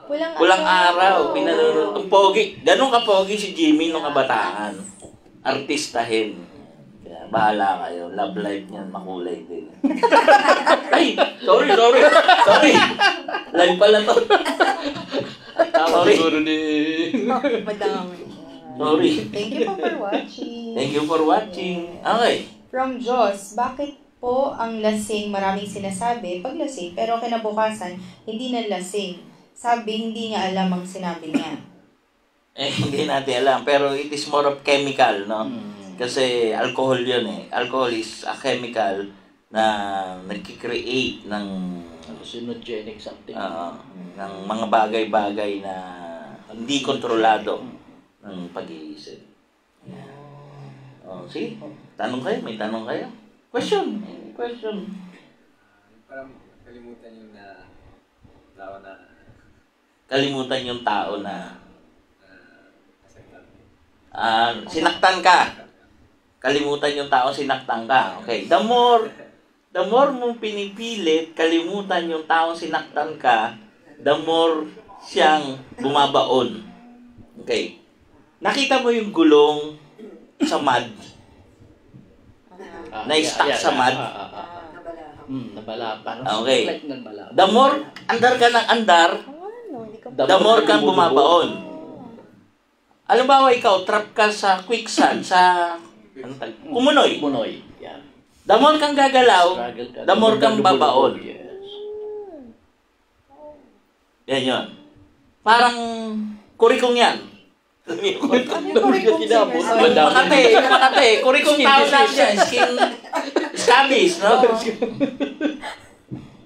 A: Pulang araw, pinanonood. Ang pogi. Ganun ka-pogi si Jimmy nung kabataan. Artistahin. Kaya bahala kayo. Love life niyan, makulay din. Ay, sorry. Live pala to. Sorry.
B: Madami.
A: Sorry.
B: Thank you po for watching.
A: Thank you for watching. Okay.
B: From Joss, bakit po ang lasing maraming sinasabi pag lasing pero kinabukasan hindi na lasing? Sabi hindi niya alam ang sinabi niya.
A: Hindi natin alam. Pero it is more of chemical, no? Kasi alcohol yun eh. Alcohol is a chemical na nagkikreate ng
C: Hallucinogenic something.
A: ng mga bagay-bagay na hindi kontrolado ng pag-iisip. Oh, see? Tanong kayo? May tanong kayo? Question.
E: Parang kalimutan yung tao na
A: Kalimutan yung tao na
E: nasaktan.
A: sinaktan ka. Kalimutan yung tao, sinaktan ka. Okay. The more mong pinipilit, kalimutan yung taong sinaktan ka, the more siyang bumabaon. Okay. Nakita mo yung gulong sa mud? Na-stuck sa mud?
C: Nabala. Parang
A: Okay.
C: like nabala.
A: The more andar ka ng andar, the more kang bumabaon. Alam ba, ikaw, trap ka sa quicksand, sa kumunoy.
C: Kumunoy. Yan.
A: The more kang gagalaw, the more kang babaon.
C: Yes.
A: Yan yun. Parang kurikong yan. Makate. Kurikong tao lang siya. Scabies, no?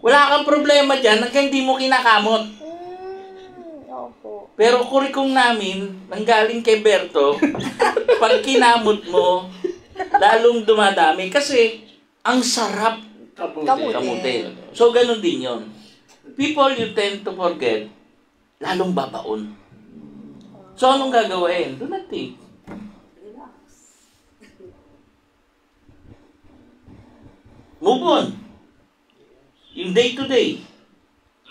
A: Wala kang problema dyan hanggang hindi mo kinakamot. Pero kurikong namin, nanggaling kay Berto, pag kinamot mo, lalong dumadami. Kasi, ang sarap kamutin. So, ganun din yun. People you tend to forget, lalong babaon. So, anong gagawin? Do not think. Move on. Yung day to day.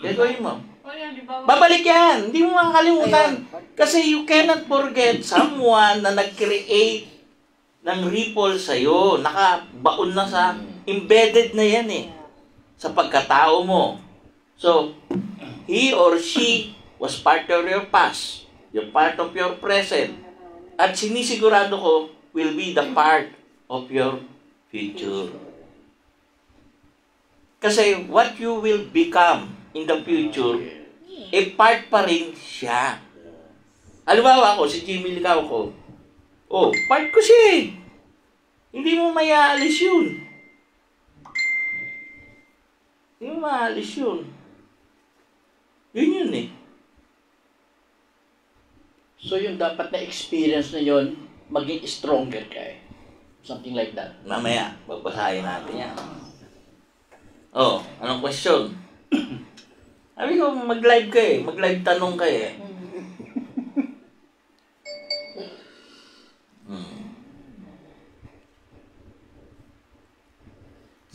A: Gagawin mo. Babalik yan. Hindi mo makakalimutan. Kasi you cannot forget someone na nag-create ng ripple sa'yo. Nakabaon na sa, embedded na yan eh. Sa pagkatao mo. So, he or she was part of your past. You're part of your present. At sinisigurado ko, will be the part of your future. Kasi what you will become in the future, part pa rin siya. Halimbawa ako, si Jimmy Licauco. Oh, part ko siya eh. Hindi mo mayaalis yun. Hindi mo mayaalis yun. Yun eh.
C: So yung dapat na experience na yon, maging stronger ka eh. Something like that.
A: Mamaya, babasahin natin yan. Oh, anong question? Sabi ko, mag-live ka eh. Mag-live tanong ka eh.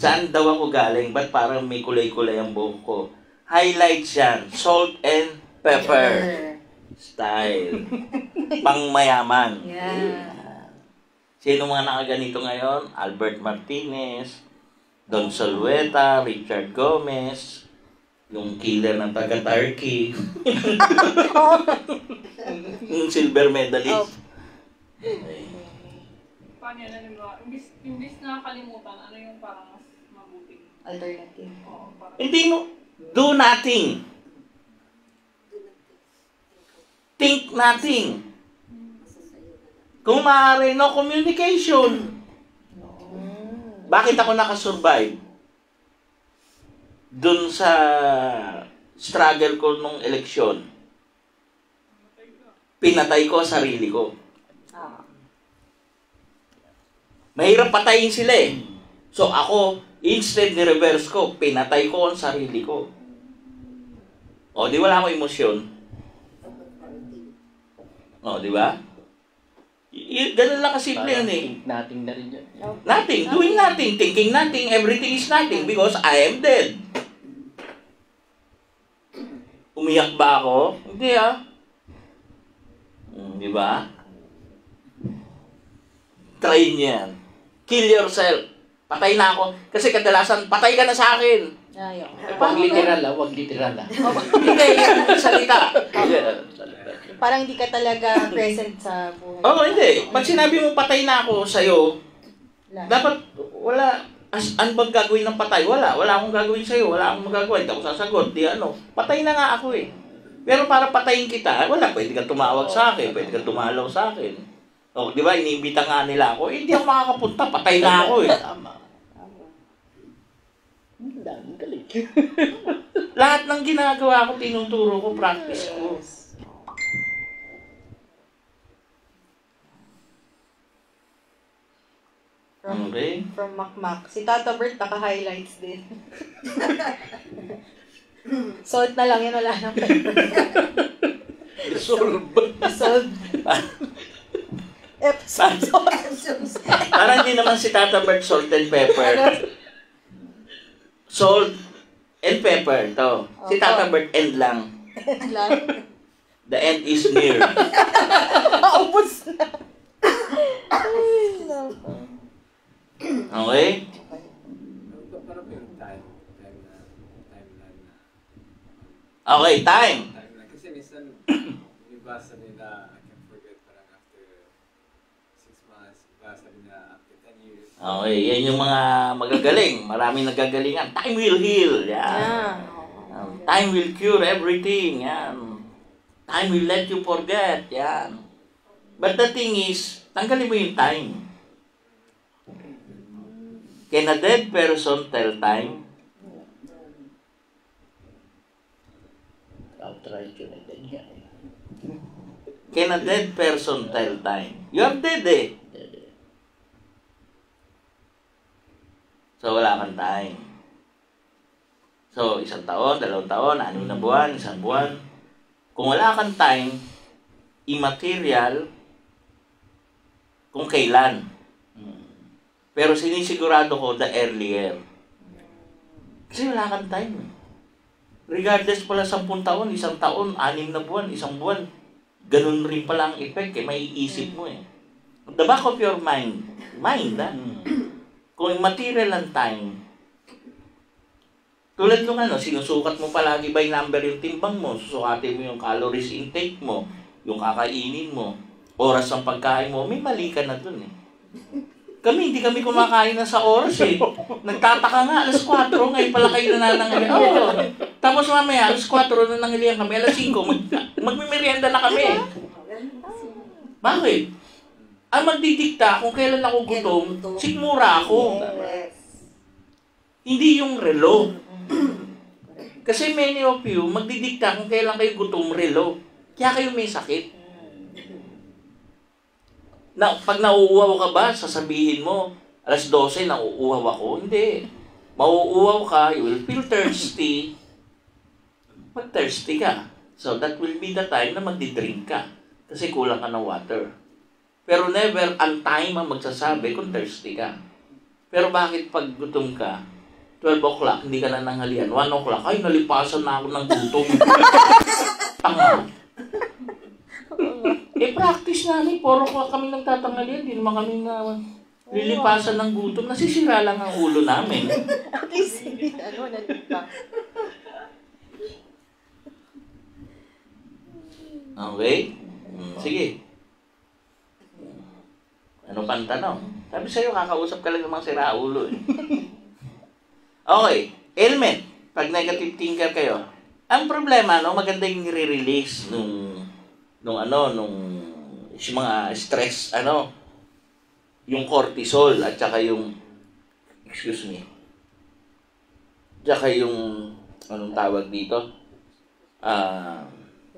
A: Saan daw ako galing? Ba't parang may kulay-kulay ang buhok ko? Highlights yan. Salt and pepper. Style. Pangmayaman.
B: Yeah.
A: Sino mga nakaganito ngayon? Albert Martinez, Don Solueta, Richard Gomez, yung killer ng taga-Turkey, yung silver medalist.
F: Paano yan, halimbawa, imbis na kalimutan, ano yung parang mas mabuting?
B: Alternative.
F: Oo, parang...
A: Hindi mo, do nothing. Think nothing. Kung maaari, no communication. Bakit ako nakasurvive? Dun sa struggle ko nung eleksyon. Pinatay ko ang sarili ko. Mahirap patayin sila eh. So ako, instead ni-reverse ko, pinatay ko ang sarili ko. O, di wala akong emosyon. O, di ba? Ganun lang kasimple yan eh.
C: Think natin na rin yun.
A: Nothing, doing nothing, thinking nothing, everything is nothing because I am dead. Umiyak ba ako? Hindi ah. Di ba? Try niyo yan. Kill yourself. Patay na ako. Kasi kadalasan, patay ka na sa akin.
B: Ayaw.
C: Wag literal ah, wag literal ah.
A: Hindi, yung salita.
B: Parang hindi ka talaga present sa buhay.
A: Oo, hindi. Pag sinabi mo patay na ako sa'yo, dapat wala, ano bang gagawin ng patay? Wala akong gagawin sa'yo, wala akong magagawa, hindi ako sasagot, di ano. Patay na nga ako eh. Pero para patayin kita, wala, pwede ka tumawag sa akin, pwede ka tumalaw sa akin. O, di ba, iniimbita nga nila ako, hindi ako makakapunta, patay na ako eh.
C: Tama. Ang galing.
A: Lahat ng ginagawa ko, tinuturo ko, practice ko. Okay.
B: From Makmak. Si Tata Bert, naka-highlights din. Salt na lang yun, wala nang pepper.
A: Solve.
B: Salt. Epsom salt.
A: Parang hindi naman si Tata Bert salt and pepper. Salt and pepper, to. Si Tata Bert end lang. The end is near.
B: Ubus na. Ay, naku.
A: Okay?
E: Parang yung timeline na.
A: Okay, time.
E: Timeline. Kasi minsan, ibasa nila, I can forget parang after 6 months, ibasa nila after 10 years.
A: Okay, yan yung mga magagaling. Maraming nagagalingan. Time will heal. Yan. Time will cure everything. Yan. Time will let you forget. Yan. But the thing is, tanggalin mo yung time. Can a dead person tell time?
C: Outright yun eh. Ganyan eh.
A: Can a dead person tell time? You are dead eh. So, wala kang time. So, 1 taon, 2 taon, 6 na buwan, 1 buwan. Kung wala kang time, immaterial, kung kailan. Pero sinisigurado ko, the earlier. Kasi wala kang time. Regardless pala 10 taon, 1 taon, 6 na buwan, 1 buwan. Ganun rin pala ang effect eh, may iisip mo eh. At the back of your mind, kung material ang time, tulad nung sinusukat mo palagi by number yung timbang mo, susukatin mo yung calories intake mo, yung kakainin mo, oras ng pagkain mo, may mali ka na dun eh. Hindi kami kumakain na sa oras eh. Nagtataka nga, 4:00, ngayon pala kayo nananangilian. Oo. Tapos mamaya, 4:00 na nangilian kami, 5:00, magmimerienda na kami. Bakit? Ang magdidikta kung kailan ako gutom, sigmura ako. Hindi yung relo. Kasi many of you, magdidikta kung kailan kayo gutom, relo. Kaya kayo may sakit. Pag nauuwaw ka ba, sasabihin mo, 12:00, nauuwaw ako? Hindi. Mauuwaw ka, you will feel thirsty. Pag thirsty ka. So, that will be the time na magdi-drink ka. Kasi kulang ka ng water. Pero never ang time ang magsasabi kung thirsty ka. Pero bakit pag gutom ka, 12 o'clock, hindi ka na nanghalian. 1 o'clock, ay, nalipasan na ako ng gutom. Tanga. Practice na ni 4 o'clock kami nagtatanghalian. Hindi naman kami na lilipasan ng gutom. Nasisira lang ang ulo namin.
B: At least, nalipa.
A: Okay? Sige. Ano pang tanong? Sabi sa'yo, kakausap ka lang ng mga siraulo eh. Okay. Ailment. Pag negative thinker kayo, ang problema, no, maganda yung nire-release nung mga stress, yung cortisol at saka yung, tsaka yung, anong tawag dito?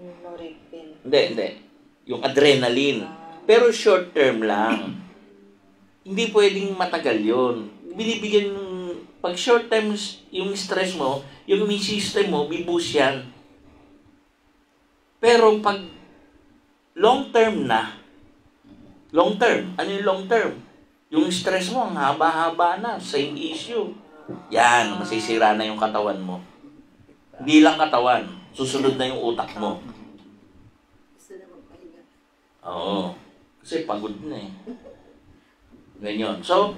B: Norepinephrine.
A: Hindi. Yung adrenaline. Pero short term lang. Hindi pwedeng matagal yun. Binibigyan, pag short term yung stress mo, yung immune system mo, biboost yan. Pero pag long term na, ano yung long term? Yung stress mo, ang haba-haba na, same issue. Yan, masisira na yung katawan mo. Hindi lang katawan, susunod na yung utak mo.
D: Gusto na magpahinga.
A: Oo. Kasi pagod na eh. Ganyan. So,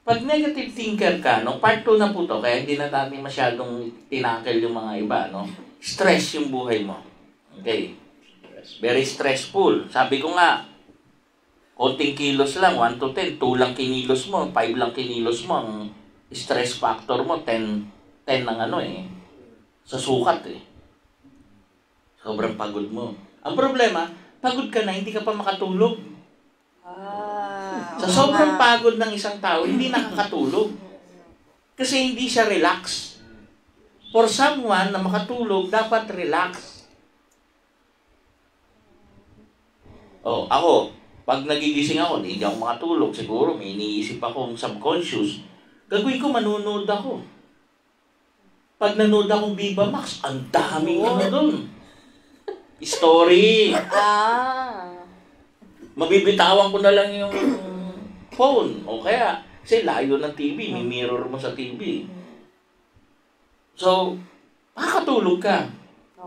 A: pag negative thinker ka, part 2 na po to, kaya hindi na natin masyadong tinakil yung mga iba, no? Stress yung buhay mo. Okay. Very stressful. Sabi ko nga, konting kilos lang, 1 to 10, 2 lang kinilos mo, 5 lang kinilos mo, ang stress factor mo, 10 ng sa sukat eh. Sobrang pagod mo. Ang problema, pagod ka na, hindi ka pa makatulog. Sa sobrang pagod ng isang tao, hindi nakakatulog. Kasi hindi siya relax. For someone na makatulog, dapat relax. Ako, pag nagigising ako, hindi ako makatulog. Siguro may iniisip akong subconscious. Gagawin ko, manunood ako. Pag nanood akong Viva Max, ang daming doon. Story. Mabibitawan ko na lang yung phone. O kaya, kasi layo ng TV, may mirror mo sa TV. So, makakatulog ka.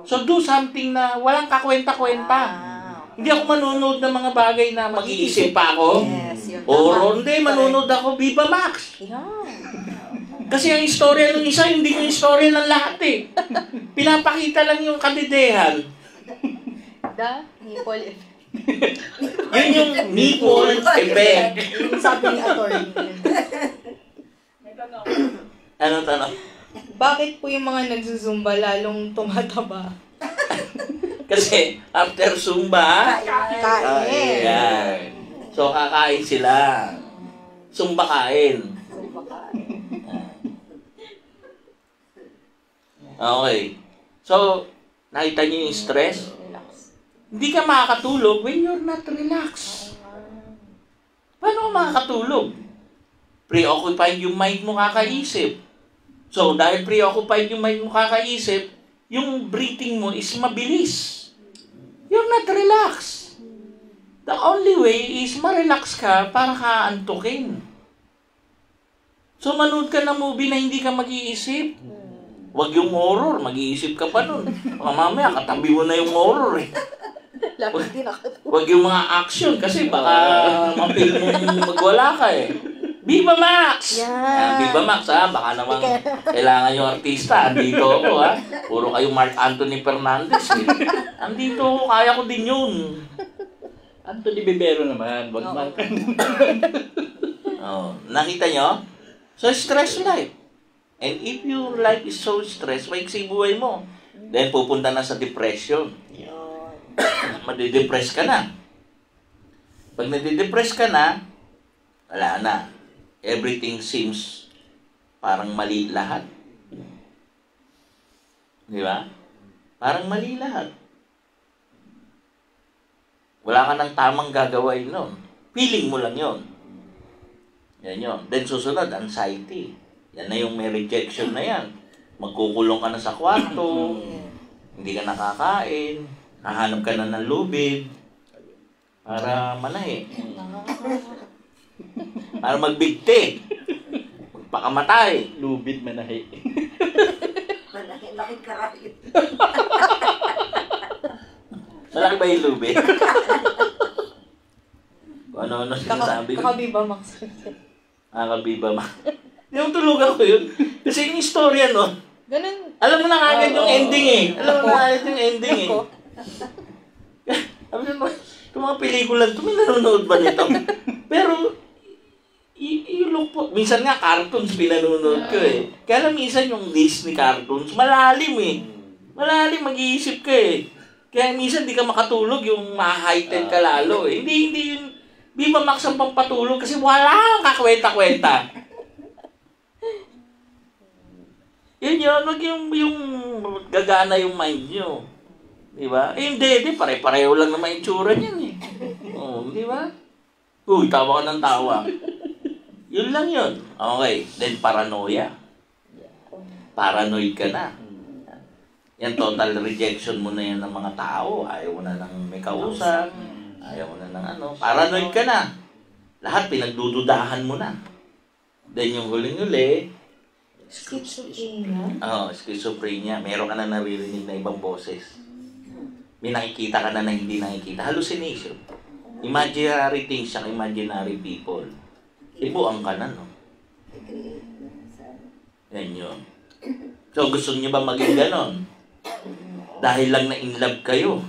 A: So, do something na walang kakwenta-kwenta. Hindi ako manunood ng mga bagay na mag-iisip pa ako.
B: Yes, yun.
A: O hindi, manunood ako Viva Max. Kasi ang istorya ng isa, hindi yung istorya ng lahat eh. Pinapakita lang yung kadidehan.
B: Nipple effect.
A: Yun yung nipple effect.
B: Yung sabi ni attorney.
F: May tanong.
A: Ano tanong?
B: Bakit po yung mga nagsusumba lalong tumataba?
A: Kasi after Zumba,
B: Kain.
A: yan. So kakain sila. Zumba kain. Okay. So, nakita niyo yung stress? Hindi ka makakatulog when you're not relaxed. Paano ka makakatulog? Preoccupied yung mind mo kakaisip. So, dahil preoccupied yung mind mo kakaisip, yung breathing mo is mabilis. You're not relaxed. The only way is ma-relax ka para ka antukin. So, manood ka ng movie na hindi ka mag-iisip. Huwag yung horror, mag-iisip ka pa nun. Mamaya, katabi mo na yung horror eh. Huwag yung mga action kasi baka mapil mong magwala ka eh. Viva Max! Viva Max ha, baka naman kailangan yung artista. Andito ako ha. Puro kayong Mark Anthony Fernandez eh. Andito ako, kaya ko din yun.
C: Anthony Bibero naman, wag man.
A: Nakita nyo? So, stress life. And if your life is so stressed, maiksi buhay mo. Then, pupunta na sa depression. Madidepress ka na. Pag nadidepress ka na, wala na. Everything seems parang mali lahat. Di ba? Parang mali lahat. Wala ka ng tamang gagawin nun. Feeling mo lang yon. Yan yun. Then susunod, anxiety. Yan na yung may rejection na yan. Magkukulong ka na sa kwarto, hindi ka nakakain, hahanap ka na ng lubid para manahi. Para magbigti. Magpakamatay.
C: Lubid manahi.
D: Malaki karait.
A: Malaki ba yung lubid? Kung ano-ano sinasabi ko.
B: Kakabiba, Max.
A: Kabiba ma. Yung tulugan ko yun. Kasi yung istorya, no?
B: Ganun.
A: Alam mo na kagad yung ending eh. Alam mo na kagad yung ending eh. Sabi mo, itong mga pelikula, may nanonood ba nito? Pero, yung look po, minsan nga cartoons pinanonood ko eh. Kaya lang minsan yung Disney cartoons, malalim eh. Malalim, mag-iisip ka eh. Kaya minsan di ka makatulog, yung ma-heighten ka lalo eh. Hindi yun, Viva Max ang pampatulog kasi walang kakwenta-kwenta. Yun, wag yung gagana yung mind nyo. Di ba? Eh, hindi, pare-pareho lang naman yung tsura niyan eh. Oo, di ba? Uy, tawa ka ng tawa. Yun lang yun. Okay, then paranoia. Paranoid ka na. Yan, total rejection mo na yan ng mga tao. Ayaw mo na ng may kausap. Ayaw mo na ng ano. Paranoid ka na. Lahat pinagdududahan mo na. Then yung huling-huli,
B: Schizophrenia.
A: schizophrenia. Meron ka na naririnig na ibang boses. May nakikita ka na hindi nakikita. Hallucination. Imaginary things siyang imaginary people. Ibuang ka na, no? Yan yun. So, gusto niyo ba maging ganon? Dahil lang na-inlove kayo.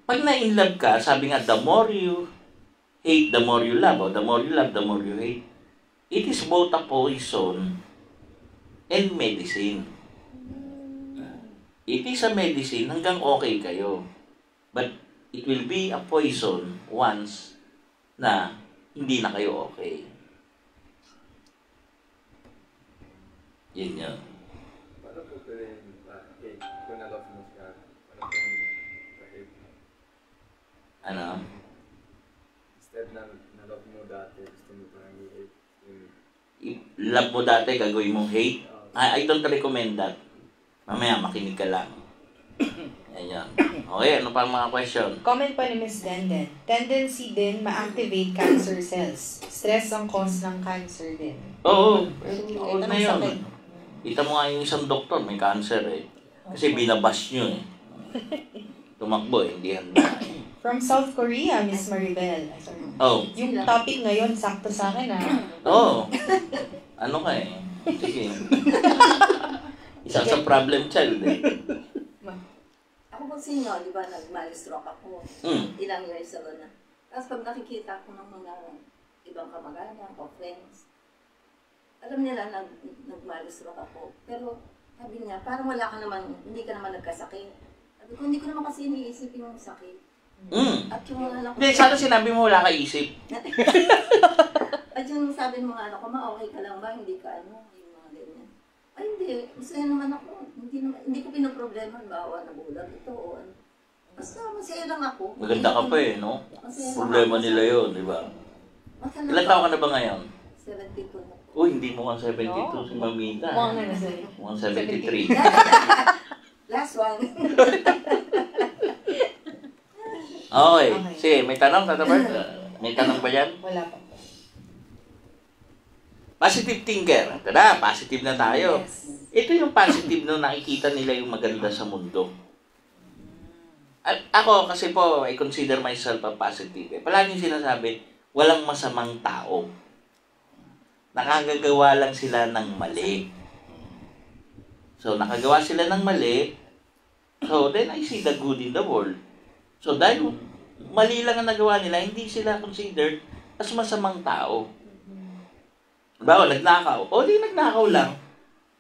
A: Pag na-inlove ka, sabi nga, the more you hate, the more you love. O, the more you love, the more you hate. It is both a poison and medicine. It is a medicine hanggang okay kayo. But it will be a poison once na hindi na kayo okay. Yun yun.
E: Paano po pwede hate kung na-love mo siya? Paano po hate?
A: Ano?
E: Instead na na-love mo dati, gusto mo parang i-hate.
A: Love mo dati, gagawin mong hate. I don't recommend that. Mamaya, makinig ka lang. Ayan. Okay, ano pa ang mga question?
B: Comment pa ni Miss Denden. Tendency din ma-activate cancer cells. Stress ang cause ng cancer din.
A: Oo.
B: Ito
A: na
B: ng
A: yun.
B: sakit.
A: Kita mo nga yung isang doktor, may cancer eh. Kasi binabash nyo eh. Tumakbo eh, hindi handa eh.
B: From South Korea, Miss Maribel.
A: Oh.
B: Yung topic ngayon, sakto sa akin
A: Oo. Ano ka eh? Sige. Isa sa problem child eh.
D: Ako kasi di ba, nag-malstroke ako. Ilang years ago na. Tapos pag nakikita ko ng mga ibang kamag-anak o friends, alam nila nag-malstroke ako. Pero sabi niya, parang wala ka naman, hindi ka naman nagkasakit. Sabi ko, hindi ko naman kasi iniisip yung sakit. At yung mga anak ko...
A: Hindi, sana sinabi mo wala ka isip.
D: At yung sabi ng mga anak ko, okay ka lang ba? Hindi ka yung mga ganyan. Ay, hindi. Masaya naman ako. Hindi ko pinaproblema. Bawa na bulag ito o ano. Basta masaya lang ako.
A: Maganda ka pa eh, no? Problema nila yun, di ba? Ilan taon ka na ba ngayon?
D: 72 na.
A: Uy, hindi mo kang 72 si Mamita. Mukhang 73.
D: Last one.
A: Okay. Sige, may tanong, Tata Bert? May tanong ba yan?
B: Wala pa.
A: Positive thinker. Tada, positive na tayo.
B: Yes.
A: Ito yung positive na nakikita nila yung maganda sa mundo. At ako kasi po, I consider myself a positive. Palaging sinasabi, walang masamang tao. Nakagagawa lang sila ng mali. So, nakagawa sila ng mali. So, then I see the good in the world. So, dahil mali lang ang nagawa nila, hindi sila considered as masamang tao. Bawa, nagnakaw. O, di nagnakaw lang.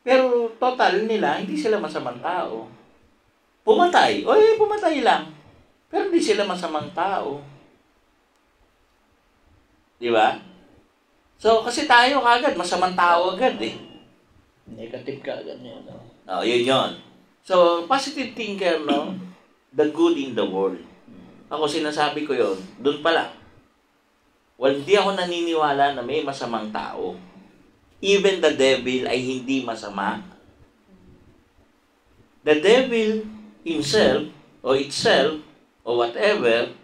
A: Pero total nila, hindi sila masamang tao. Pumatay. O, pumatay lang. Pero hindi sila masamang tao. Di ba? So, kasi tayo kagad, masamang tao agad eh.
C: Negative ka agad niya. No?
A: Yun yun. So, positive thinker, no? the good in the world. Ako sinasabi ko yon, doon pala. Hindi ako naniniwala na may masamang tao. Even the devil ay hindi masama. The devil himself, or itself, or whatever,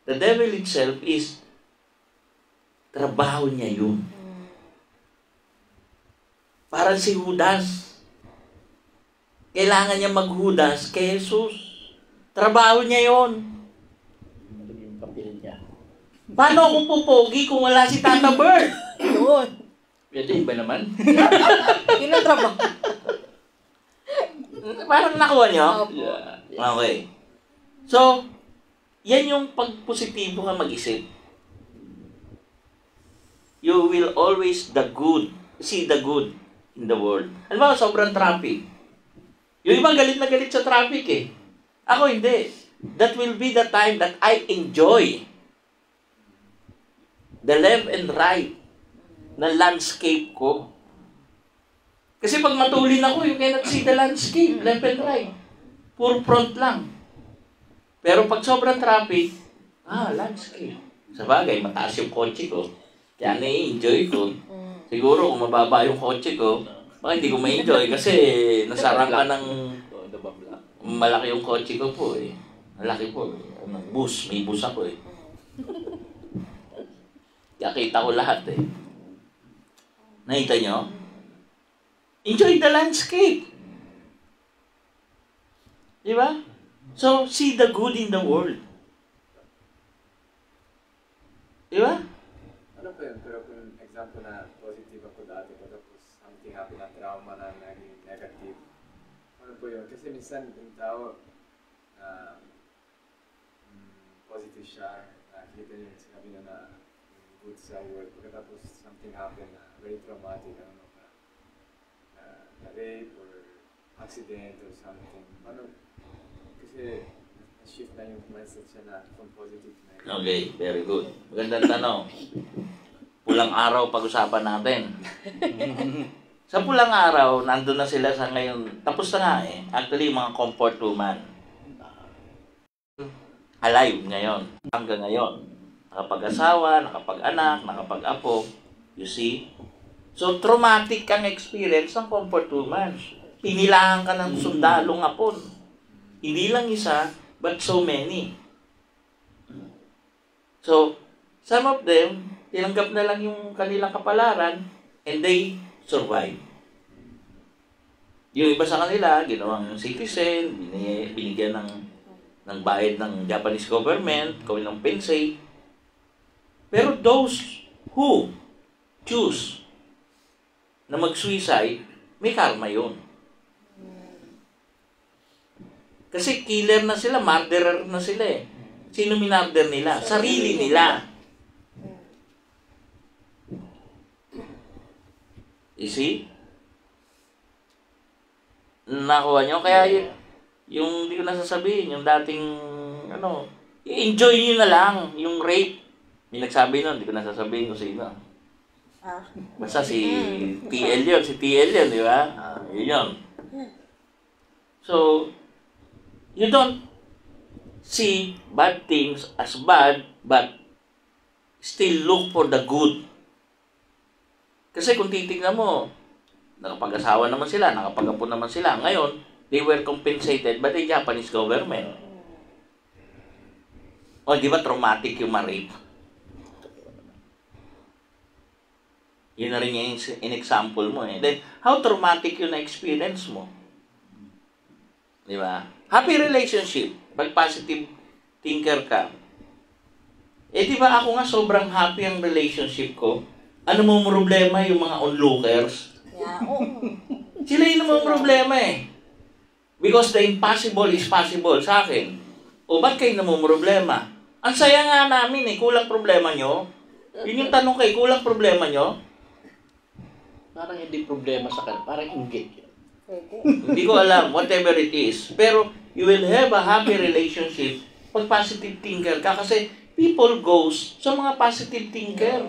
A: the devil itself is, trabaho niya yun. Parang si Judas. Kailangan niya maghudas kay Jesus. Trabaho niya yon.
C: Yung papel niya.
A: Paano ako pupogi kung wala si Tata Bird?
B: Yun.
C: Pwede iba naman.
B: Yun ang trabaho.
A: Parang nakuha niyo?
B: Opo.
C: Yeah.
A: Okay. So, yan yung pagpositibo ka mag-isip. You will always see the good in the world. Alam mo, sobrang traffic. Yung ibang galit na galit sa traffic eh. Ako hindi. That will be the time that I enjoy the left and right na landscape ko. Kasi pag matulin ako, you cannot see the landscape, left and right. Puro front lang. Pero pag sobrang traffic, landscape. Sa bagay, mataas yung kotse ko. Kaya na-enjoy ko. Siguro kung mababa yung kotse ko, baka hindi ko ma-enjoy kasi nasarang ka ng malaki yung kotse ko po eh. Malaki po eh. Bus, may bus ako eh. Kaya kita ko lahat eh. Nakita nyo? Enjoy the landscape. Di ba? So, see the good in the world. Di ba?
E: Ano po yun? Pero kung example na positive ako dati ko tapos something happen na trauma na naging negative. Ano po yun? Kasi minsan yung tao positive siya. Nakikita niyo yung sinabi niya na good sa work. Pagkatapos something happen na very traumatic. Ano ka? Na rape or accident or something. Ano? Kasi na-shift na yung mindset siya na from positive na.
A: Okay, very good. Magandang tanong. Pulang araw pag-usapan natin. Sa pulang araw, nandun na sila sa ngayon. Tapos na nga eh. Actually, mga comfort woman. Alive ngayon. Hanggang ngayon. Nakapag-asawa, nakapag-anak, nakapag-apo. You see? So, traumatic kang experience ng comfort woman. Pinilahan ka ng sundalong apon. Hindi lang isa, but so many. So, some of them, tinanggap na lang yung kanilang kapalaran and they survive. Yung iba sa kanila, ginawang citizen, binigyan ng bayad ng Japanese government, compensate. Pero those who choose na mag-suicide, may karma yun. Kasi killer na sila, murderer na sila eh. Sino minarder nila? Sarili nila. You see? Nakuha nyo? Kaya yung hindi ko nasasabihin, yung dating, i-enjoy nyo na lang yung rape. May nagsabi nun, hindi ko nasasabihin kung sino. Basta si TL yun, di ba? Yun yun. So, you don't see bad things as bad, but still look for the good. Kasi kung titignan mo, nakapag-asawa naman sila, nakapag-apo naman sila. Ngayon, they were compensated by the Japanese government. O, di ba traumatic yung ma-rape? Yun na rin yung in-example mo eh. Then, how traumatic yung na-experience mo? Di ba? Happy relationship. Pag positive thinker ka. Eh, di ba ako nga sobrang happy ang relationship ko? Ano mo problema yung mga onlookers?
B: Yeah.
A: Sila yung namang problema eh. Because the impossible is possible sa akin. O ba't kayo namang problema? Ang saya nga namin eh. Kulang problema nyo? Yun yung tanong kayo, kulang problema nyo?
C: Parang hindi problema sa kanila. Parang inggit yun.
A: Hindi ko alam, whatever it is. Pero you will have a happy relationship pag positive thinker ka. Kasi people goes sa mga positive thinker.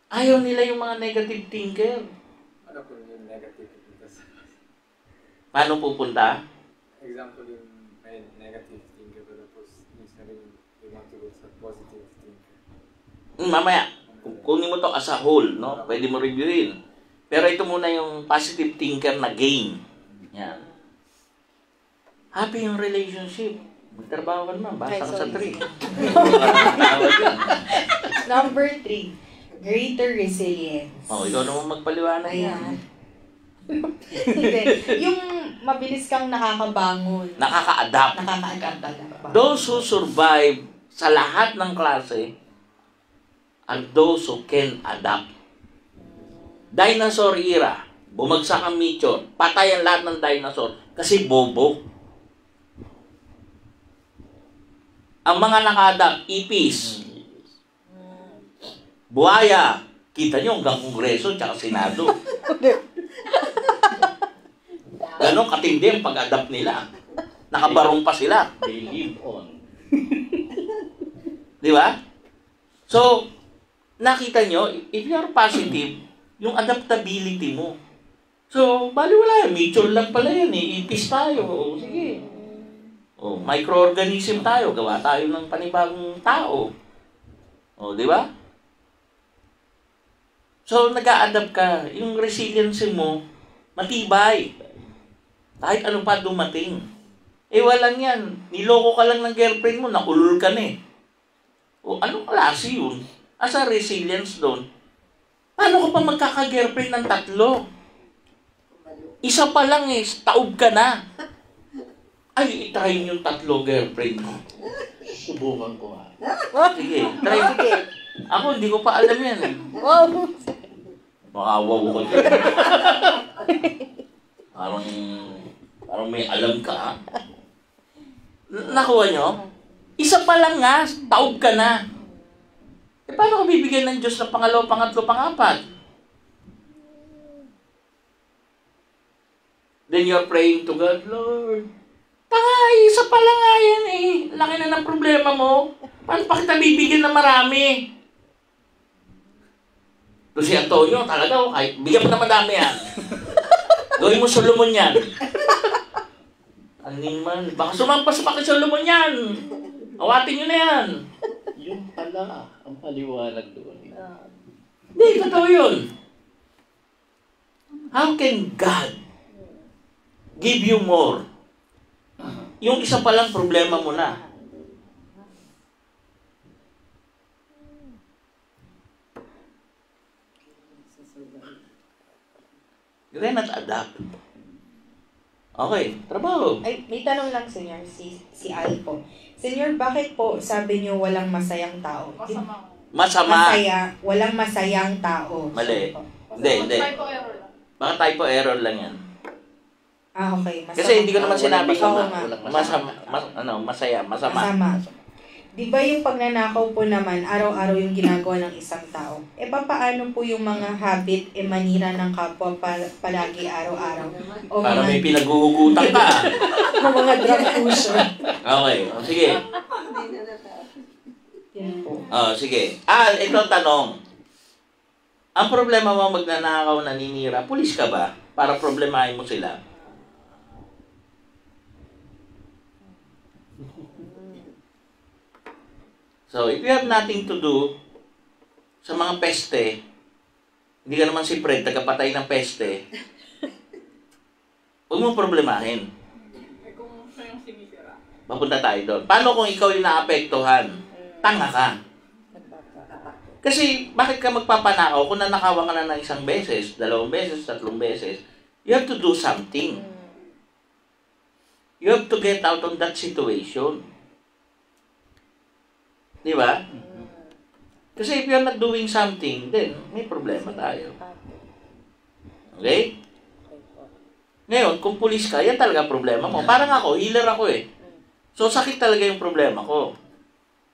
A: Ayaw nila yung mga negative thinker.
E: Ano po yung negative pupunta sa...
A: Paano pupunta?
E: Example yung may negative thinker, pero tapos minsan rin you want to go sa positive thinker.
A: Mamaya, kunin mo to as a whole, no? Pwede mo reviewin. Pero ito muna yung positive thinker na gain. Yan. Happy yung relationship. Magtrabaho ka naman, basta ka sa 3.
B: Number 3, greater resilience.
A: Oh, ikaw naman magpaliwanag yan.
B: Hindi. Yung mabilis kang nakakabangon.
A: Nakaka-adapt.
B: Nakaka-adapt talaga.
A: Those who survive sa lahat ng klase are those who can adapt. Dinosaur era, bumagsak ang meteor, patay ang lahat ng dinosaur kasi bobo. Ang mga naka-adapt, ipis, buhaya, kita nyo hanggang kongreso tsaka senado. Ganon katindi ang pag-adapt nila. Nakabarong pa sila.
C: They live on.
A: Di ba? So, nakita nyo, if you are positive, yung adaptability mo. So, baliwala yan. Meteor lang pala yan eh. Ipis tayo. O, sige. O, microorganism tayo. Gawa tayo ng panibagong tao. O, di ba? So, nag-a-adapt ka. Yung resilience mo, matibay. Kahit ano pa dumating. Eh, walang yan. Niloko ka lang ng girlfriend mo, nakulul ka na eh. O, anong klase yun? Asa resilience doon? Paano ka pa magkaka-girlfriend ng 3? Isa pa lang eh, taob ka na. Ay, itry yung 3 girlfriend mo.
C: Subukan ko nga.
A: Sige, try. Ako, hindi ko pa alam yan eh. Makawaw ko dyan. Parang may alam ka ha. Nakuha nyo? Isa pa lang nga, taob ka na. Eh, paano ka bibigyan ng Diyos ng pangalawa, pangatlo, pangapat? Then you're praying to God, Lord. Isa pa lang nga yan eh. Laki na ng problema mo. Paano pa kita bibigyan ng marami? So si Antonio, talaga, kahit bigyan mo na madami yan. Gawin mo Solomon yan. Aning man, baka sumampas pa kay Solomon yan. Awatin nyo na yan.
C: Yung pala, ang paliwanag doon.
A: Hindi, totoo yun. How can God give you more? Yung isa palang problema mo na. You cannot adapt. Okay, trabaho.
B: Ay, may tanong lang, Senyor, si Al po. Senyor, bakit po sabi niyo walang masayang tao?
F: Masama.
A: Masama.
B: Walang masayang tao.
A: Mali. Hindi.
F: Typo error lang.
A: Baka typo error lang yan.
B: Okay. Masama.
A: Kasi hindi ko naman sinabi
B: Oo
A: masama.
B: nga.
A: Masaya.
B: Masama. Di ba yung pagnanakaw po naman, araw-araw yung ginagawa ng isang tao? E paano po yung mga habit manira ng kapwa palagi araw-araw? O
A: Para
B: mga,
A: may pinaghuhugutan ka.
B: o mga drug user?
A: Okay, sige.
B: Yun po.
A: Sige. Ito ang tanong. Ang problema mo magnanakaw, naninira, pulis ka ba? Para problemahin mo sila. So, if you have nothing to do sa mga peste, hindi ka naman si Fred, tagapatay ng peste, huwag mong problemahin.
F: Eh kung siya yung sinisira.
A: Mapunta tayo doon. Paano kung ikaw yung naapektuhan? Tanga ka. Kasi, bakit ka magpapanakaw kung nanakawan ka na ng 1 beses, 2 beses, 3 beses? You have to do something. You have to get out of that situation. Di ba? Kasi if you're not doing something, then may problema tayo. Okay? Ngayon, kung pulis ka, yan talaga problema mo. Parang ako, healer ako eh. So, sakit talaga yung problema ko.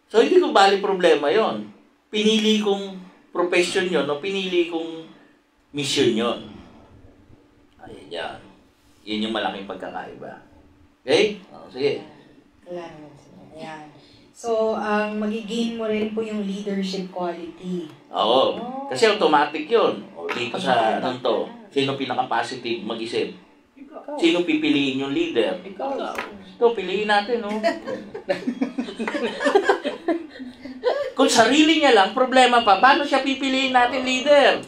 A: So, hindi ko bali problema yon. Pinili kong profession yon o pinili kong mission yon. Ayan yan. Yan yung malaking pagkakaiba. Okay? Sige.
B: Wala naman sila. Ayan. So, ang magigain mo rin po yung leadership quality.
A: Oo. Kasi automatic yun. O, dito sa, sino pinaka-positive mag-isip?
F: Ikaw.
A: Sino pipiliin yung leader?
C: Ikaw.
A: Ito, piliin natin, no? Kung sarili niya lang, problema pa, paano siya pipiliin natin leader?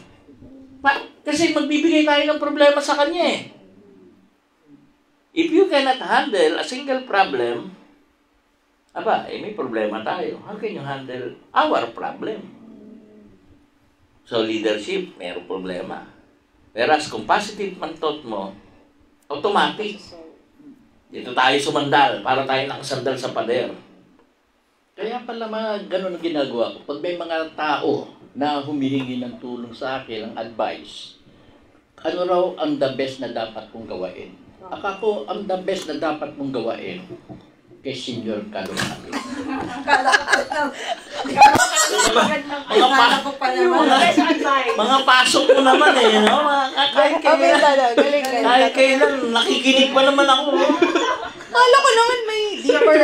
A: Kasi magbibigay tayo ng problema sa kanya eh. If you cannot handle a single problem, may problema tayo. How can you handle our problem? So, leadership, mayroong problema. Whereas, kung positive man thought mo, automatic. Dito tayo sumandal, para tayo nakasandal sa pader.
C: Kaya pala mga ganun ang ginagawa ko. Pag may mga tao na humihingi ng tulong sa akin, ng advice, ano raw ang the best na dapat kong gawain? Ako, ang the best na dapat mong gawain kay Senior Kalumaki.
A: Mga pasok mo naman eh, no? Kahit kailan, nakikinig pa naman ako.
B: Kala ko naman may deeper,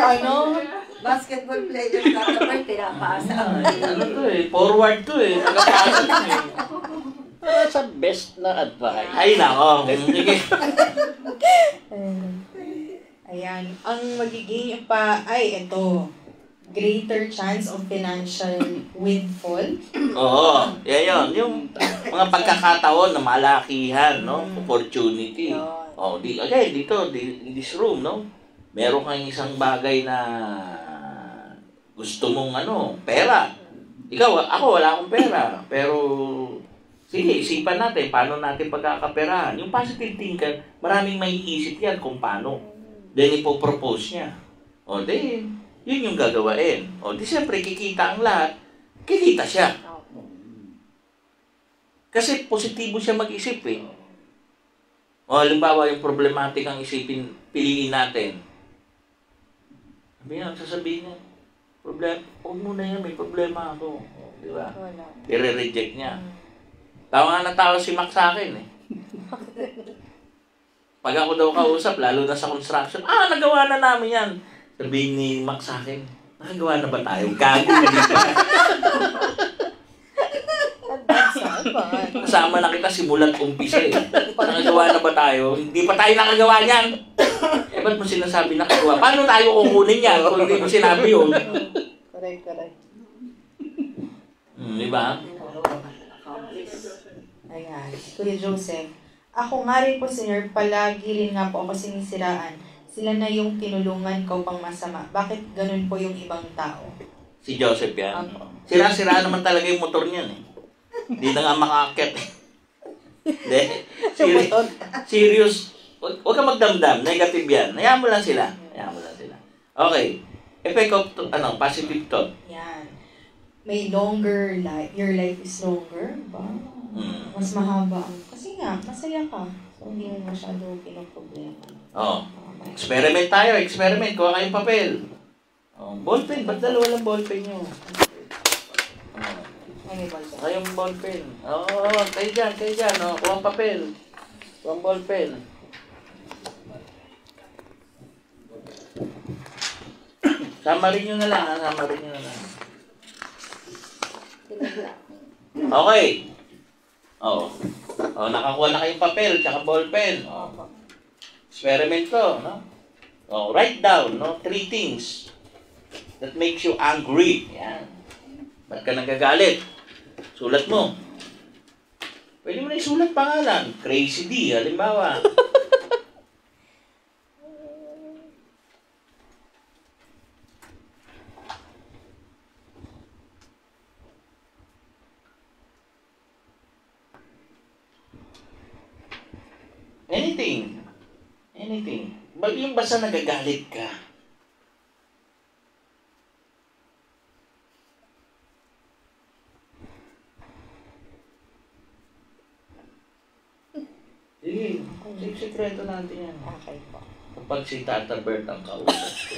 D: Basketball player na dapat pinapaasa.
A: Ano to eh, forward to eh. Nagpasok eh.
C: Para sa best na advice.
A: Ay, nako. Sige.
B: Ayan. Ang magiging ito. Greater chance of financial windfall.
A: Oo, yan yun. Yung mga pagkakataon na malakihan, no? Opportunity. Dito, in this room, no? Meron kang isang bagay na gusto mong pera. Ako wala akong pera. Pero, sige, isipan natin paano natin pagkakaperahan. Yung positive thinker, maraming may isip yan kung paano. Then, ipopropose niya. Yun yung gagawain. Siyempre, kikita ang lahat. Kikita siya. Kasi positibo siya mag-isip eh. Halimbawa, yung problematic ang isipin, piliin natin. Sasabihin niya, huwag mo na yan, may problema ako. Di ba? I-reject niya. Tawa nga ng tawa si Mac sa akin eh. Pag ako daw kausap, lalo na sa construction, nagawa na namin yan. Sabihin ni Mac sa akin, nakagawa na ba tayo? Gago na dito. Kasama na kita simulat umpisa eh. Nakagawa na ba tayo? Hindi pa tayo nakagawa niyan. Ba't mo sinasabi nakagawa? Paano tayo kukunin yan kung hindi mo sinabi yun?
B: Correct.
A: Diba?
B: Ayan. Kuya Joseph, ako nga rin po, Senior, palagi rin nga po ako sinisiraan. Sila na yung tinulungan ko pang masama. Bakit ganun po yung ibang tao?
A: Si Joseph yan. Sira-siraan naman talaga yung motor niyan eh. Hindi na nga makakit eh. Serious. Huwag ka magdamdam. Negative yan. Hayaan mo lang sila. Okay. Effect of positive thought.
B: Yan. May longer life. Your life is longer. Ba? Mas mahaba. Kasi nga, masaya ka. So, hindi mo masyado pinoproblema.
A: Experiment tayo. Kuha kayong papel. Ballpen. Ba't dalawa lang ballpen nyo?
B: May ballpen.
A: Kayong ballpen. Kayo dyan. Kuha ang papel. Kuha ang ballpen. Samarin nyo na lang. Okay. Nakakuha na kayong papel tsaka ballpen. Experiment to, no? Write down, 3 things that makes you angry. Yan. Ba't ka nagagalit? Sulat mo. Pwede mo na isulat pangalan. Crazy D, halimbawa. Anything. Yung basta nagagalit ka. Sige, sikreto natin yan.
B: Okay po.
A: Kapag si Tata Bert ang kausap ko.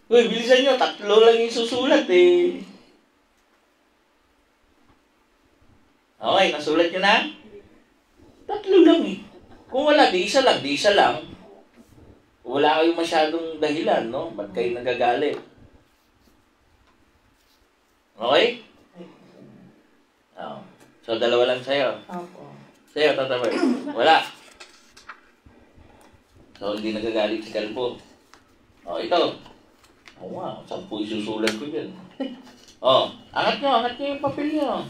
A: Uy, bilisan nyo. 3 lang yung susulat eh. Okay, nasulat nyo na? 3 lang eh. Kung wala, di isa lang. Wala kayong masyadong dahilan, no? Ba't kayo nagagalit? Okay? So, dalawa lang sa'yo.
B: Opo.
A: Sa'yo, Tata Bert. Wala. So, hindi nagagalit si Kalbo. O, ito. Oo nga, 10 isusulat ko dyan. O, angat nyo yung papel nyo.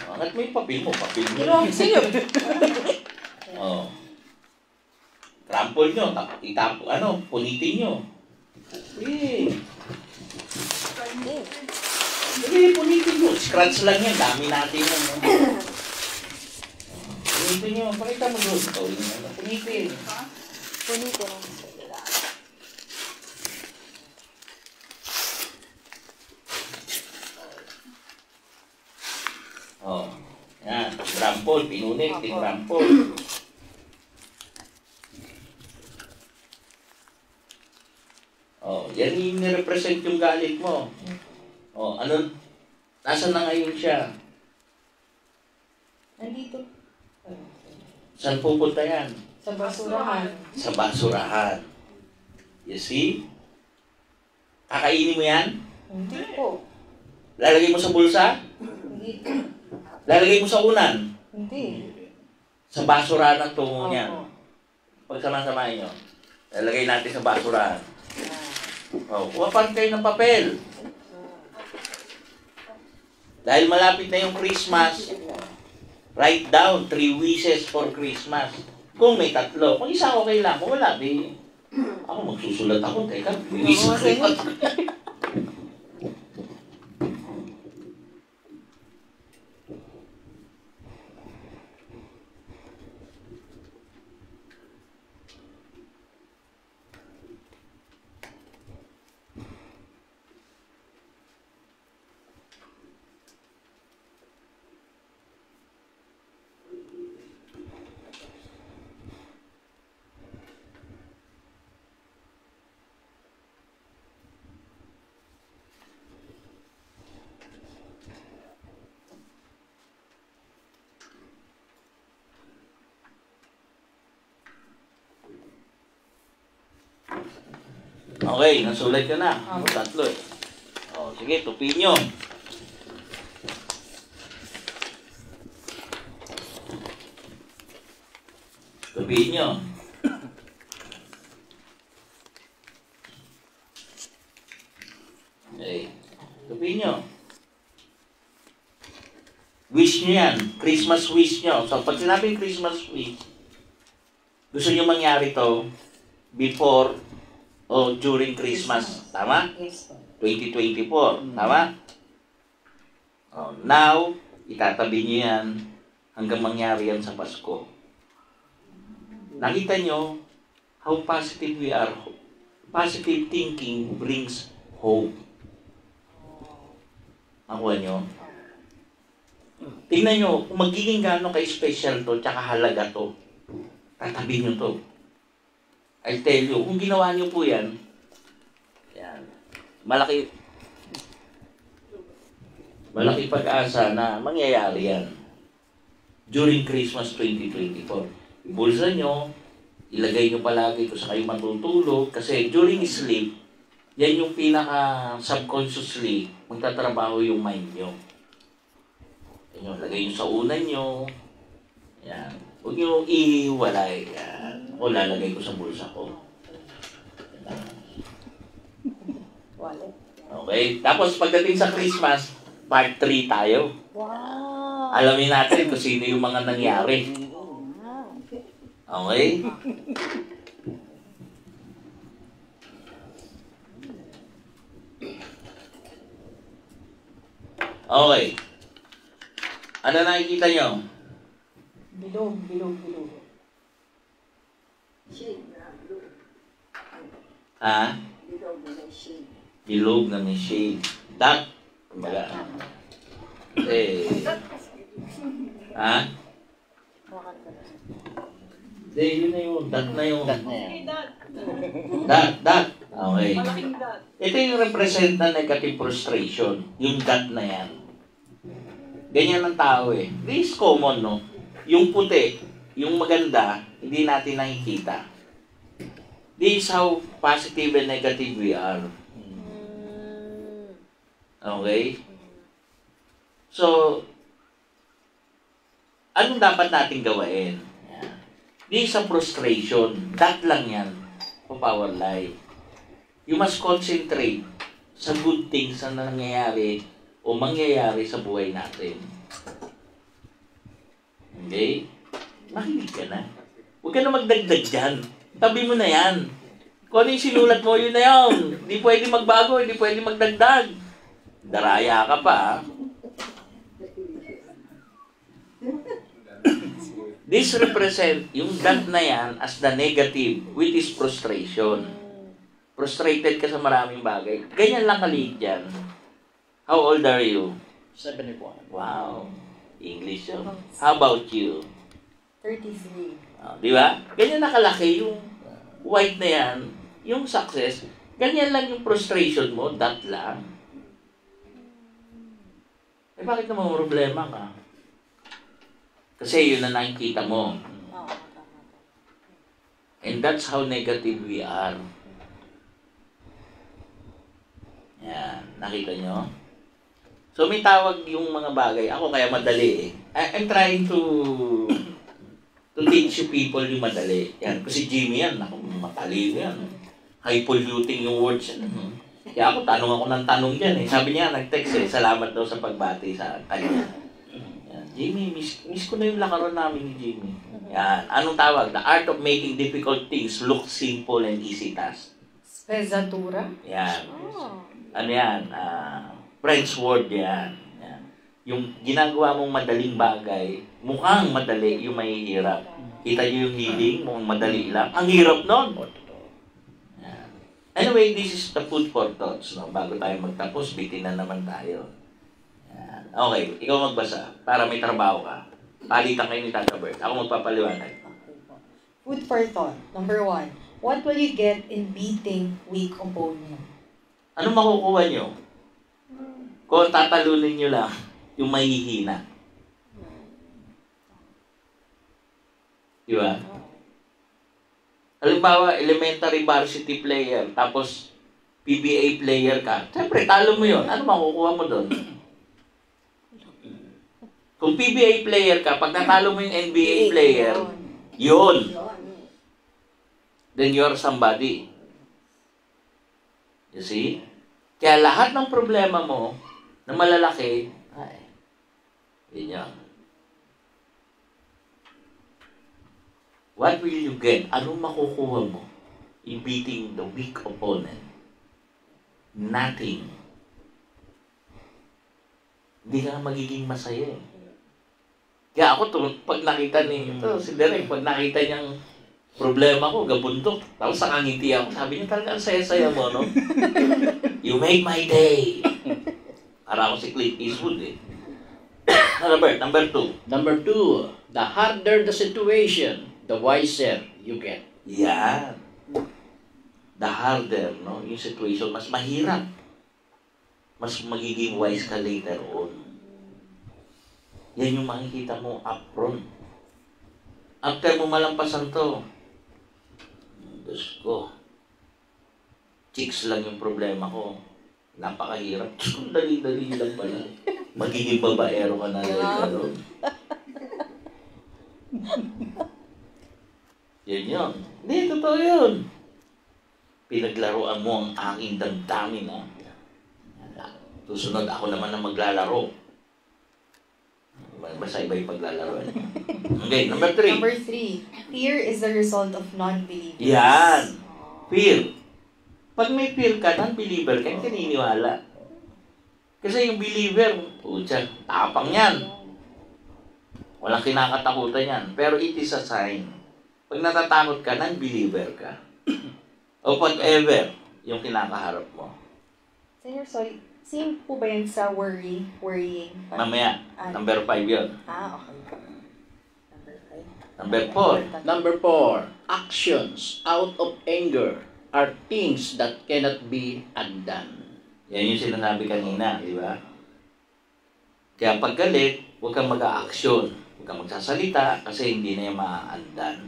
A: Angat mo yung papel mo,
B: Pero ang sa'yo.
A: O. Trample nyo, punitin nyo. Eh. Hindi, punitin nyo. Scratch lang yan, dami natin yan. Punitin nyo, pakita mo doon. Punitin.
B: Punitin.
A: Oh, yan. Trample, pinunik, trample. Oh, yan yung nirepresent yung galit mo. Oh, ano? Nasaan na ngayon siya?
B: Nandito.
A: Saan pupunta yan?
B: Sa basurahan.
A: Sa basurahan. You see? Kakainin mo yan?
B: Hindi po.
A: Lalagay mo sa bulsa?
B: Hindi po.
A: Lalagay mo sa unan?
B: Hindi.
A: Sa basurahan ang tungo niyan.
B: Opo.
A: Pagsama-samahin nyo. Lalagay natin sa basurahan. Oh, kuha pa kayo ng papel. Dahil malapit na yung Christmas, write down 3 wishes for Christmas. Kung may 3. Kung isa okay lang, kung wala, di ako magsusulat ako. Teka, wishes ko. Okay, nasulat ka na. 3 eh. O, sige, tupin nyo. Tupin nyo. Okay, tupin nyo. Wish nyo yan. Christmas wish nyo. So, pag sinabing Christmas wish, gusto nyo mangyari to before o during Christmas. Tama?
B: Yes po.
A: 2024. Tama? Oh, now, itatabi niyo yan hanggang mangyari yan sa Pasko. Nakita nyo how positive we are. Positive thinking brings hope. Nakuha nyo? Tingnan nyo, kung magiging gano'n ka-special to, tsaka halaga to, tatabi nyo to. I tell you, kung ginawa nyo po yan, malaki pag-asa na mangyayari yan during Christmas 2024. Ibulsa nyo, ilagay nyo palagi ito sa kayo matutulog kasi during sleep, yan yung pinaka-subconsciously magtatrabaho yung mind nyo. Yan, lagay nyo sa unan nyo. Yan. Huwag nyo ihiwalay. Yan. O lalagay ko sa bulsa ko. Okay? Tapos pagdating sa Christmas, part 3 tayo.
B: Wow!
A: Alamin natin kung sino yung mga nangyari. Okay? Okay. Ano nakikita nyo?
B: Bilog.
D: Shade na blue.
A: Ha?
D: Bilog na may shade.
A: Bilog na may shade. Dark. Kumbaga. Ha? Hindi, yun na yun. Dark na yun.
F: Okay, dad.
A: Dark. Okay.
F: Malaking dad.
A: Ito yung represent na negative frustration. Yung dot na yan. Ganyan ang tao eh. This is common, no? Yung puti, yung maganda, hindi natin nakikita. This is how positive and negative we are. Okay? So, anong dapat natin gawain? Yan. Di sa frustration, that lang yan for power life. You must concentrate sa good things na nangyayari o mangyayari sa buhay natin. Okay? Makinig ka na. Huwag ka na magdagdag dyan. Tabi mo na yan. Kung ano yung sinulat mo, yun na yun. Hindi pwede magbago, hindi pwede magdagdag. Daraya ka pa, ha? This represent yung that na yan as the negative, which is frustration. Frustrated ka sa maraming bagay. Ganyan lang kaliit yan. How old are you?
C: 71.
A: Wow. English yun. How about you?
B: 33.
A: Di ba? Ganyan nakalaki yung white na yan, yung success. Ganyan lang yung frustration mo, that lang. Eh bakit naman problema ka? Kasi yun na nakikita mo. And that's how negative we are. Yan, nakita nyo? So may tawag yung mga bagay. Ako kaya madali eh. I'm trying to teach you people yung madali. Yan, kasi Jimmy yan, ako matalino yan. High polluting yung words yan. Kaya ako, tanong ako ng tanong dyan eh. Sabi niya, nag-text eh, salamat daw sa pagbati sa kanya. Yan, Jimmy, miss ko na yung lakaron namin ni Jimmy. Yan, anong tawag? The art of making difficult things look simple and easy task.
B: Spezatura?
A: Yan. Ano yan? French word yan. Yan. Yung ginagawa mong madaling bagay, mukhang madali yung mahihirap. Kita nyo yung healing, mukhang madali lang. Ang hirap nun. Yan. Anyway, this is the food for thoughts. No? Bago tayo magtapos, bitin na naman tayo. Yan. Okay, ikaw magbasa para may trabaho ka. Palitan kayo ni Tata Bert. Ako magpapaliwanag.
B: Food for thought. Number 1. What will you get in beating weak opponent?
A: Ano makukuha nyo? Kung tatalunin nyo lang, yung mahihina. Di ba? Halimbawa, elementary varsity player, tapos PBA player ka. Siyempre, talo mo yun. Ano makukuha mo doon? Kung PBA player ka, pag natalo mo yung NBA player, yun. Then you're somebody. You see? Kaya lahat ng problema mo na malalaki, ay, yun yan. What will you get? Anong makukuha mo in beating the weak opponent? Nothing. Hindi ka magiging masaya eh. Kaya ako, pag nakita si Derek, pag nakita niyang problema ko, gabundok. Tapos nakangiti ako. Sabi niya talaga, ang saya-saya mo, no? You make my day. Para ako si Clint Eastwood, eh. Robert, number 2.
C: Number 2, the harder the situation, the wiser you get.
A: Yan. The harder, no? Yung situation, mas mahirap. Mas magiging wise ka later on. Yan yung makikita mo upfront. After mo malampasan to, Diyos ko, chicks lang yung problema ko. Napakahirap. Diyos ko, dali-dali lang pala. Magiging babaero ka na rin. Yan yun. Hindi, totoo yun. Pinaglaruan mo ang aking damdamin, ha? Susunod, ako naman ang maglalaro. Basta iba yung paglalaro. Okay, number 3.
B: Number 3. Fear is the result of non-believers.
A: Yan. Fear. Pag may fear ka, non-believer ka, hindi naniniwala. Kasi yung believer, putya, tapang yan. Walang kinakatakutan yan. Pero it is a sign. Pag natatakot ka, non-believer ka. O whatever yung kinakaharap mo.
B: Senior, sorry. Same po ba yan sa worrying?
A: Mamaya, number 5 yun.
B: Okay.
A: Number 4.
C: Number 4, actions out of anger are things that cannot be undone.
A: Yan yung sinasabi kanina, di ba? Kaya pag galit, huwag kang mag-a-action. Huwag kang magsasalita kasi hindi na yung ma-undone.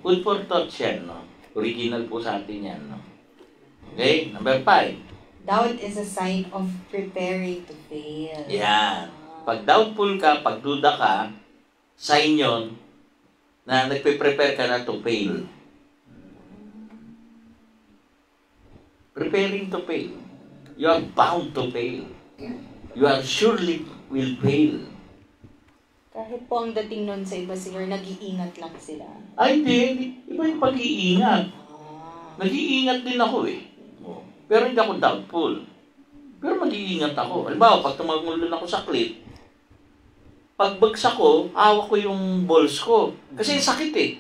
A: Food for thought yan, no? Original po sa atin yan, no? Okay, number 5.
B: Doubt is a sign of preparing to fail.
A: Yan. Pag doubtful ka, pag duda ka, sign yun na nagpe-prepare ka na to fail. Preparing to fail. You are bound to fail. You are surely will fail.
B: Kahit po ang dating nun sa iba, Sir, nag-iingat lang sila.
A: Ay, hindi. Iba yung pag-iingat. Nag-iingat din ako eh. Pero hindi ako doubtful. Pero mag-iingat ako. Halimbawa, pag tumagulon ako sa cliff, pagbagsak ko, hawak ko yung balls ko. Kasi sakit eh.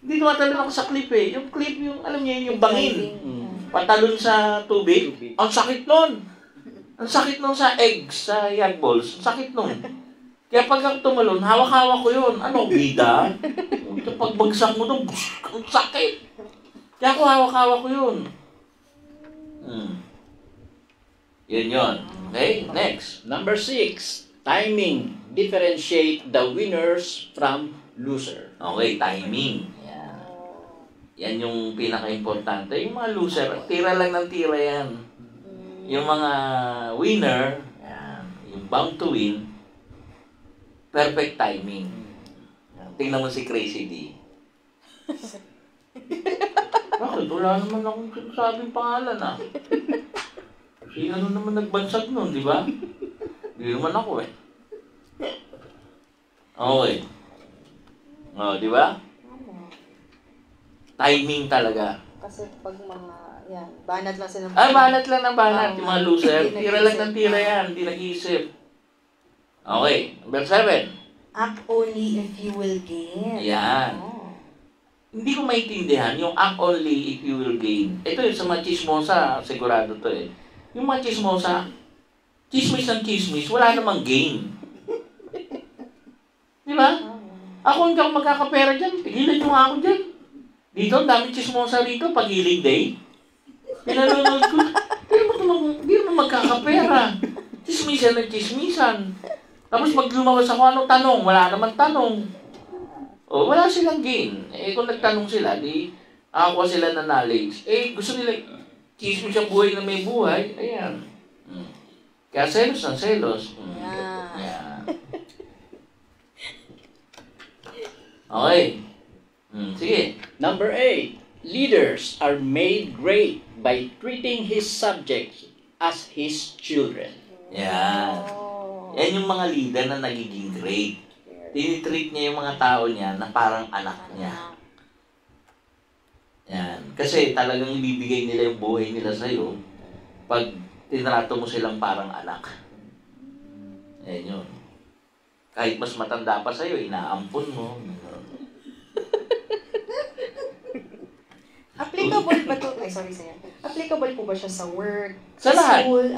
A: Hindi tumatalon ako sa cliff eh. Yung cliff, yung, alam niyo, yung bangin. Patalon sa tubig. Ang sakit nun. Ang sakit nun sa eggs, sa yard balls. Ang sakit nun. Kaya pag ako tumalon, hawak-hawak ko yun. Ano, bida? Pagbagsak mo doon, ang sakit. Kaya ako hawak-hawak ko yun. Yun. Okay, next.
C: Number 6, timing. Differentiate the winners from loser.
A: Okay, timing. Yan yung pinaka-importante. Yung mga loser, tira lang ng tira yan. Yung mga winner, yung bound to win, perfect timing. Tingnan mo si Crazy D. Bakit? Wala naman akong sinasabing pangalan ah. Kasi ano naman nagbansag nun, di ba? Hindi naman ako eh. Okay. O, di ba? Timing talaga.
B: Kasi pag mga, yan, banat lang sila.
A: Banat lang ng banat. Yung mga loser, tira lang ng tira yan. Hindi nag-iisip. Okay. Number 7.
B: Act only if you will gain.
A: Yan. Hindi ko maintindihan yung act only if you will gain. Ito yung sa mga chismosa, sigurado to eh. Yung mga chismosa, chismis ng chismis, wala namang gain. Di ba? Ako hindi ako magkakapera dyan. Pigilan nyo nga ako dyan. Dito, ang dami chismosa rito, pag-healing day. Pinanonood ko, hindi naman magkakapera. Chismisan ng chismisan. Tapos pag lumabas ako, ano tanong? Wala naman tanong. O, wala silang gain. Eh, kung nagtanong sila, di akakuha sila ng knowledge. Eh, gusto nila, chismis ang buhay na may buhay. Ayan. Kaya selos ng selos. Ayan. Okay. Sige.
C: Number 8, leaders are made great by treating his subjects as his children.
A: Yan. Yan yung mga leader na nagiging great. Tinitreat niya yung mga tao niya na parang anak niya. Yan. Kasi talagang ibibigay nila yung buhay nila sa'yo pag tinrato mo silang parang anak. Yan yun. Kahit mas matanda pa sa'yo, inaampon mo.
B: Applicable ba to? Ay, sorry sa'yo. Applicable po ba siya sa work?
A: Sa lahat.
B: School?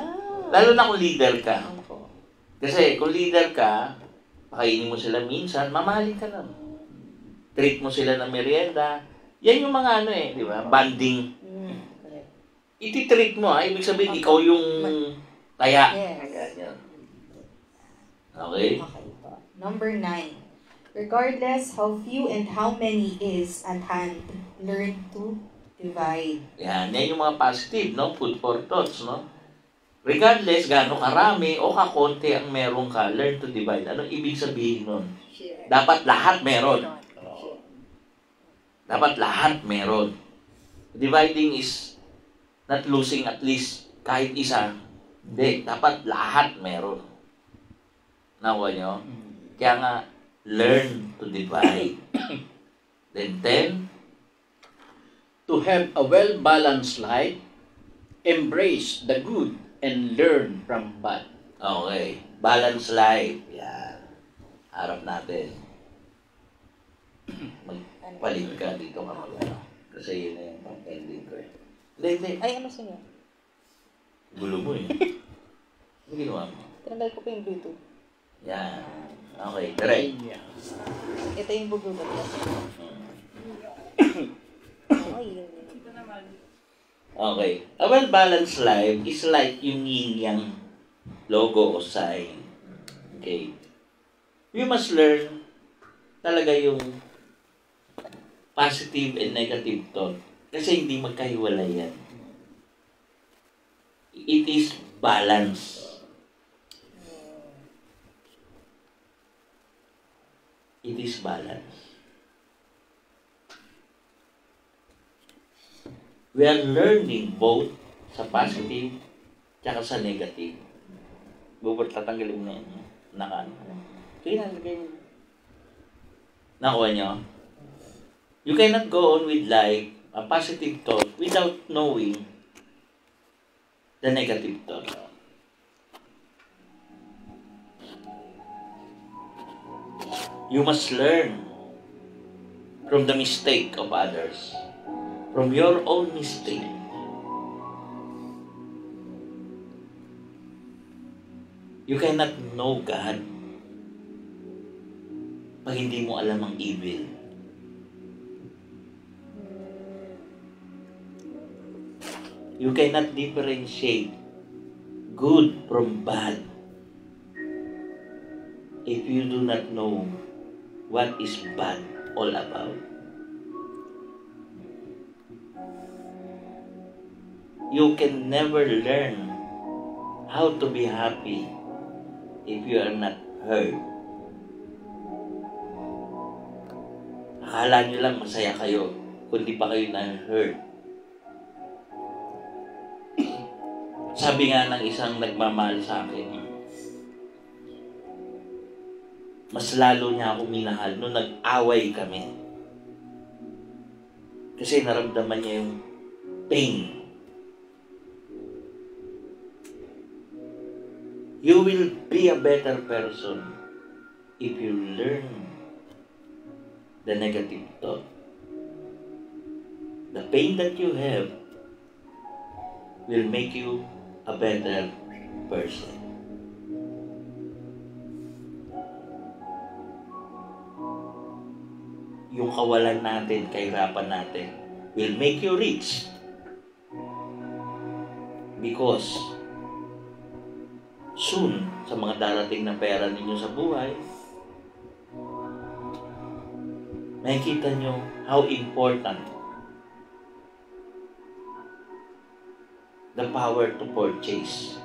A: Lalo na kung leader ka.
B: Ako.
A: Kasi kung leader ka, pakainin mo sila minsan, mamahalin ka lang. Treat mo sila ng merienda. Yan yung mga ano eh, di ba? Banding.
B: Correct.
A: Iti-treat mo ibig sabihin ikaw yung taya.
B: Yes.
A: Yan. Okay?
B: Okay po. Number 9. Regardless how few and how many is at hand, learn to divide.
A: Yan yung mga positive, no? Food for thoughts, no? Regardless gaano karami o kakonti ang meron ka, learn to divide. Ano ibig sabihin nun? Dapat lahat meron. Dapat lahat meron. Dividing is not losing at least kahit isa. Hindi, dapat lahat meron. Nawa nyo? Kaya nga, learn to divide. Then 10,
C: To have a well-balanced life, embrace the good and learn from bad.
A: okay. Balance life. Yan. Harap natin. Magpalit ka dito ka mag-ano. Kasi yun na yung pang-ending ko eh. Hindi.
B: Ay, ano sa'yo?
A: Gulo mo eh. Ano ginawa mo?
B: Tinanggal ko pa yung Bluetooth.
A: Yan. Okay, direct.
B: Ito yung Bluetooth.
F: Ito naman.
A: Okay. A well-balanced life is like yung yin-yang logo o sign. Okay. We must learn talaga yung positive and negative thought. Kasi hindi magkahiwalay yan. It is balance. It is balance. We are learning both sa positive tsaka sa negative. Bubot tatanggalin mo na yun. Sige na, lagay mo. Nakuha nyo? You cannot go on with life, a positive thought, without knowing the negative thought. You must learn from the mistake of others, from your own mistake. You cannot know God pag hindi mo alam ang evil. You cannot differentiate good from bad if you do not know what is bad all about. You can never learn how to be happy if you are not hurt. Akala nyo lang masaya kayo kung di pa kayo na-hurt. Sabi nga ng isang nagmamahal sa akin, mas lalo niya ako minahal nung nag-away kami. Kasi naramdaman niya yung pain. You will be a better person if you learn the negative thought. The pain that you have will make you a better person. Yung kawalan natin, kahirapan natin, will make you rich. Because soon, sa mga darating na pera ninyo sa buhay, makikita nyo how important the power to purchase.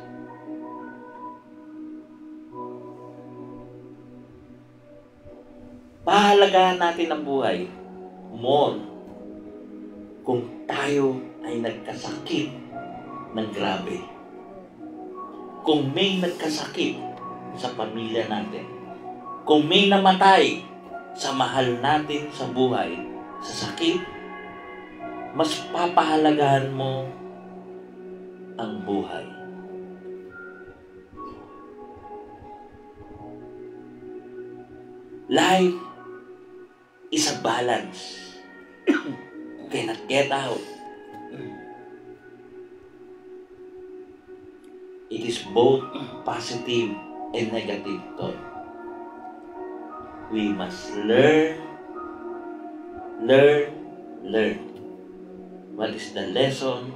A: Pahalagahan natin ang buhay more kung tayo ay nagkasakit ng grabe. Kung may nagkasakit sa pamilya natin, kung may namatay sa mahal natin sa buhay, sa sakit, mas papahalagahan mo ang buhay. Life is a balance. You cannot get out. It is both positive and negative thought. We must learn. What is the lesson?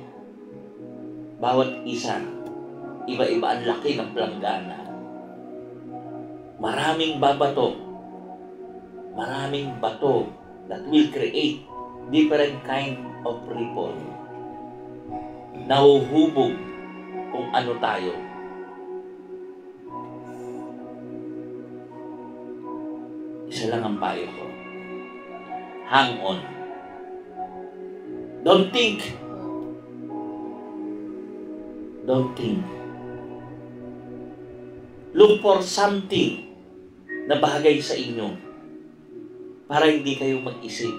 A: Bawat isa, iba-iba ang laki ng planggana. Maraming babato that will create different kind of ripple. Nahuhubog kung ano tayo. Isa lang ang payo ko. Hang on. Don't think. Look for something na bagay sa inyo para hindi kayo mag-isip.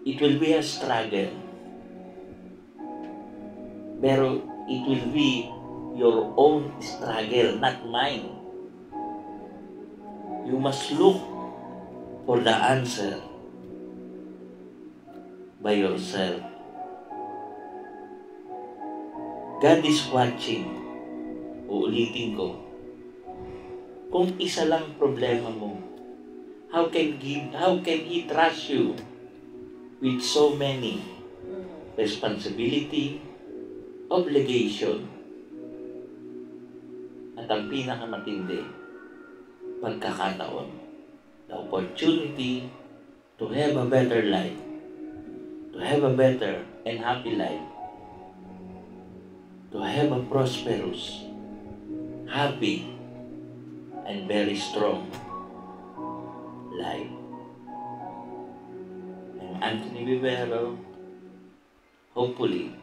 A: It will be a struggle. Pero it will be your own struggle, not mine. You must look for the answer by yourself. God is watching. Uulitin ko. Kung isa lang problema mo, how can He trust you with so many responsibility, obligation, at ang pinakamatindi, pagkakataon, the opportunity to have a better life, to have a better and happy life, to have a prosperous, happy, and very strong life. I'm Anthony Vivero. Hopefully,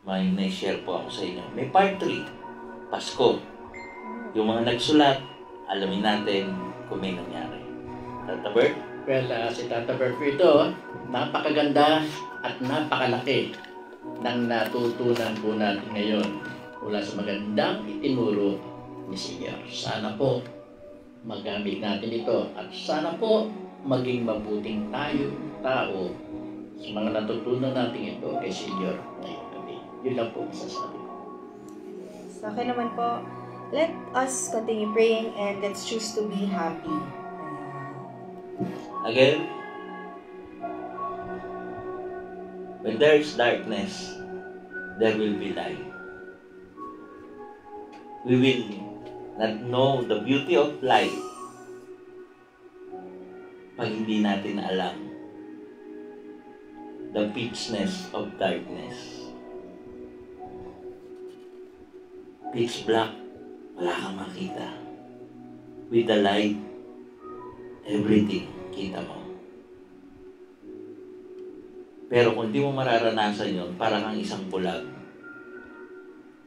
A: may na-share po ako sa inyo. May part 3, Pasko. Yung mga nagsulat, alamin natin kung may nangyari. Tata Bert?
C: Well, si Tata Bert ito, napakaganda at napakalaki ng natutunan po natin ngayon mula sa magandang itinuro ni Senior. Sana po magamit natin ito at sana po maging mabuting tao sa mga natutunan natin ito kay Senior ngayong gabi. Yun lang po masasabi ko.
B: Sa akin naman po, let us continue praying and let's choose to be happy.
A: Again, when there is darkness, there will be light. We will not know the beauty of light pag hindi natin alam the pitchness of darkness. Pitch black, wala kang makita. With the light, everything kita mo. Pero kung di mo mararanasan yon, para kang isang bulag.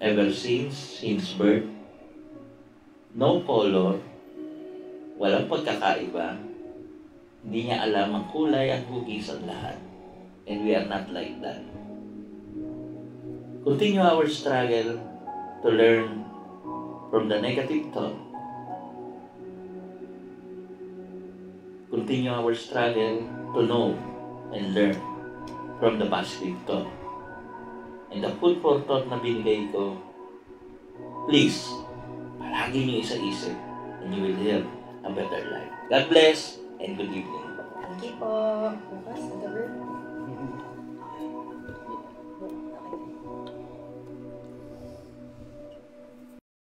A: Ever since birth, no color, walang pagkakaiba, hindi niya alam ang kulay at hugis ang lahat. And we are not like that. Continue our struggle to learn from the negative thought. Continue our struggle to know and learn from the positive thought. And the food for thought na binigay ko, please, palagi niyo isa-isip and you will live a better life. God bless and good evening.
B: Thank you po. Bukas,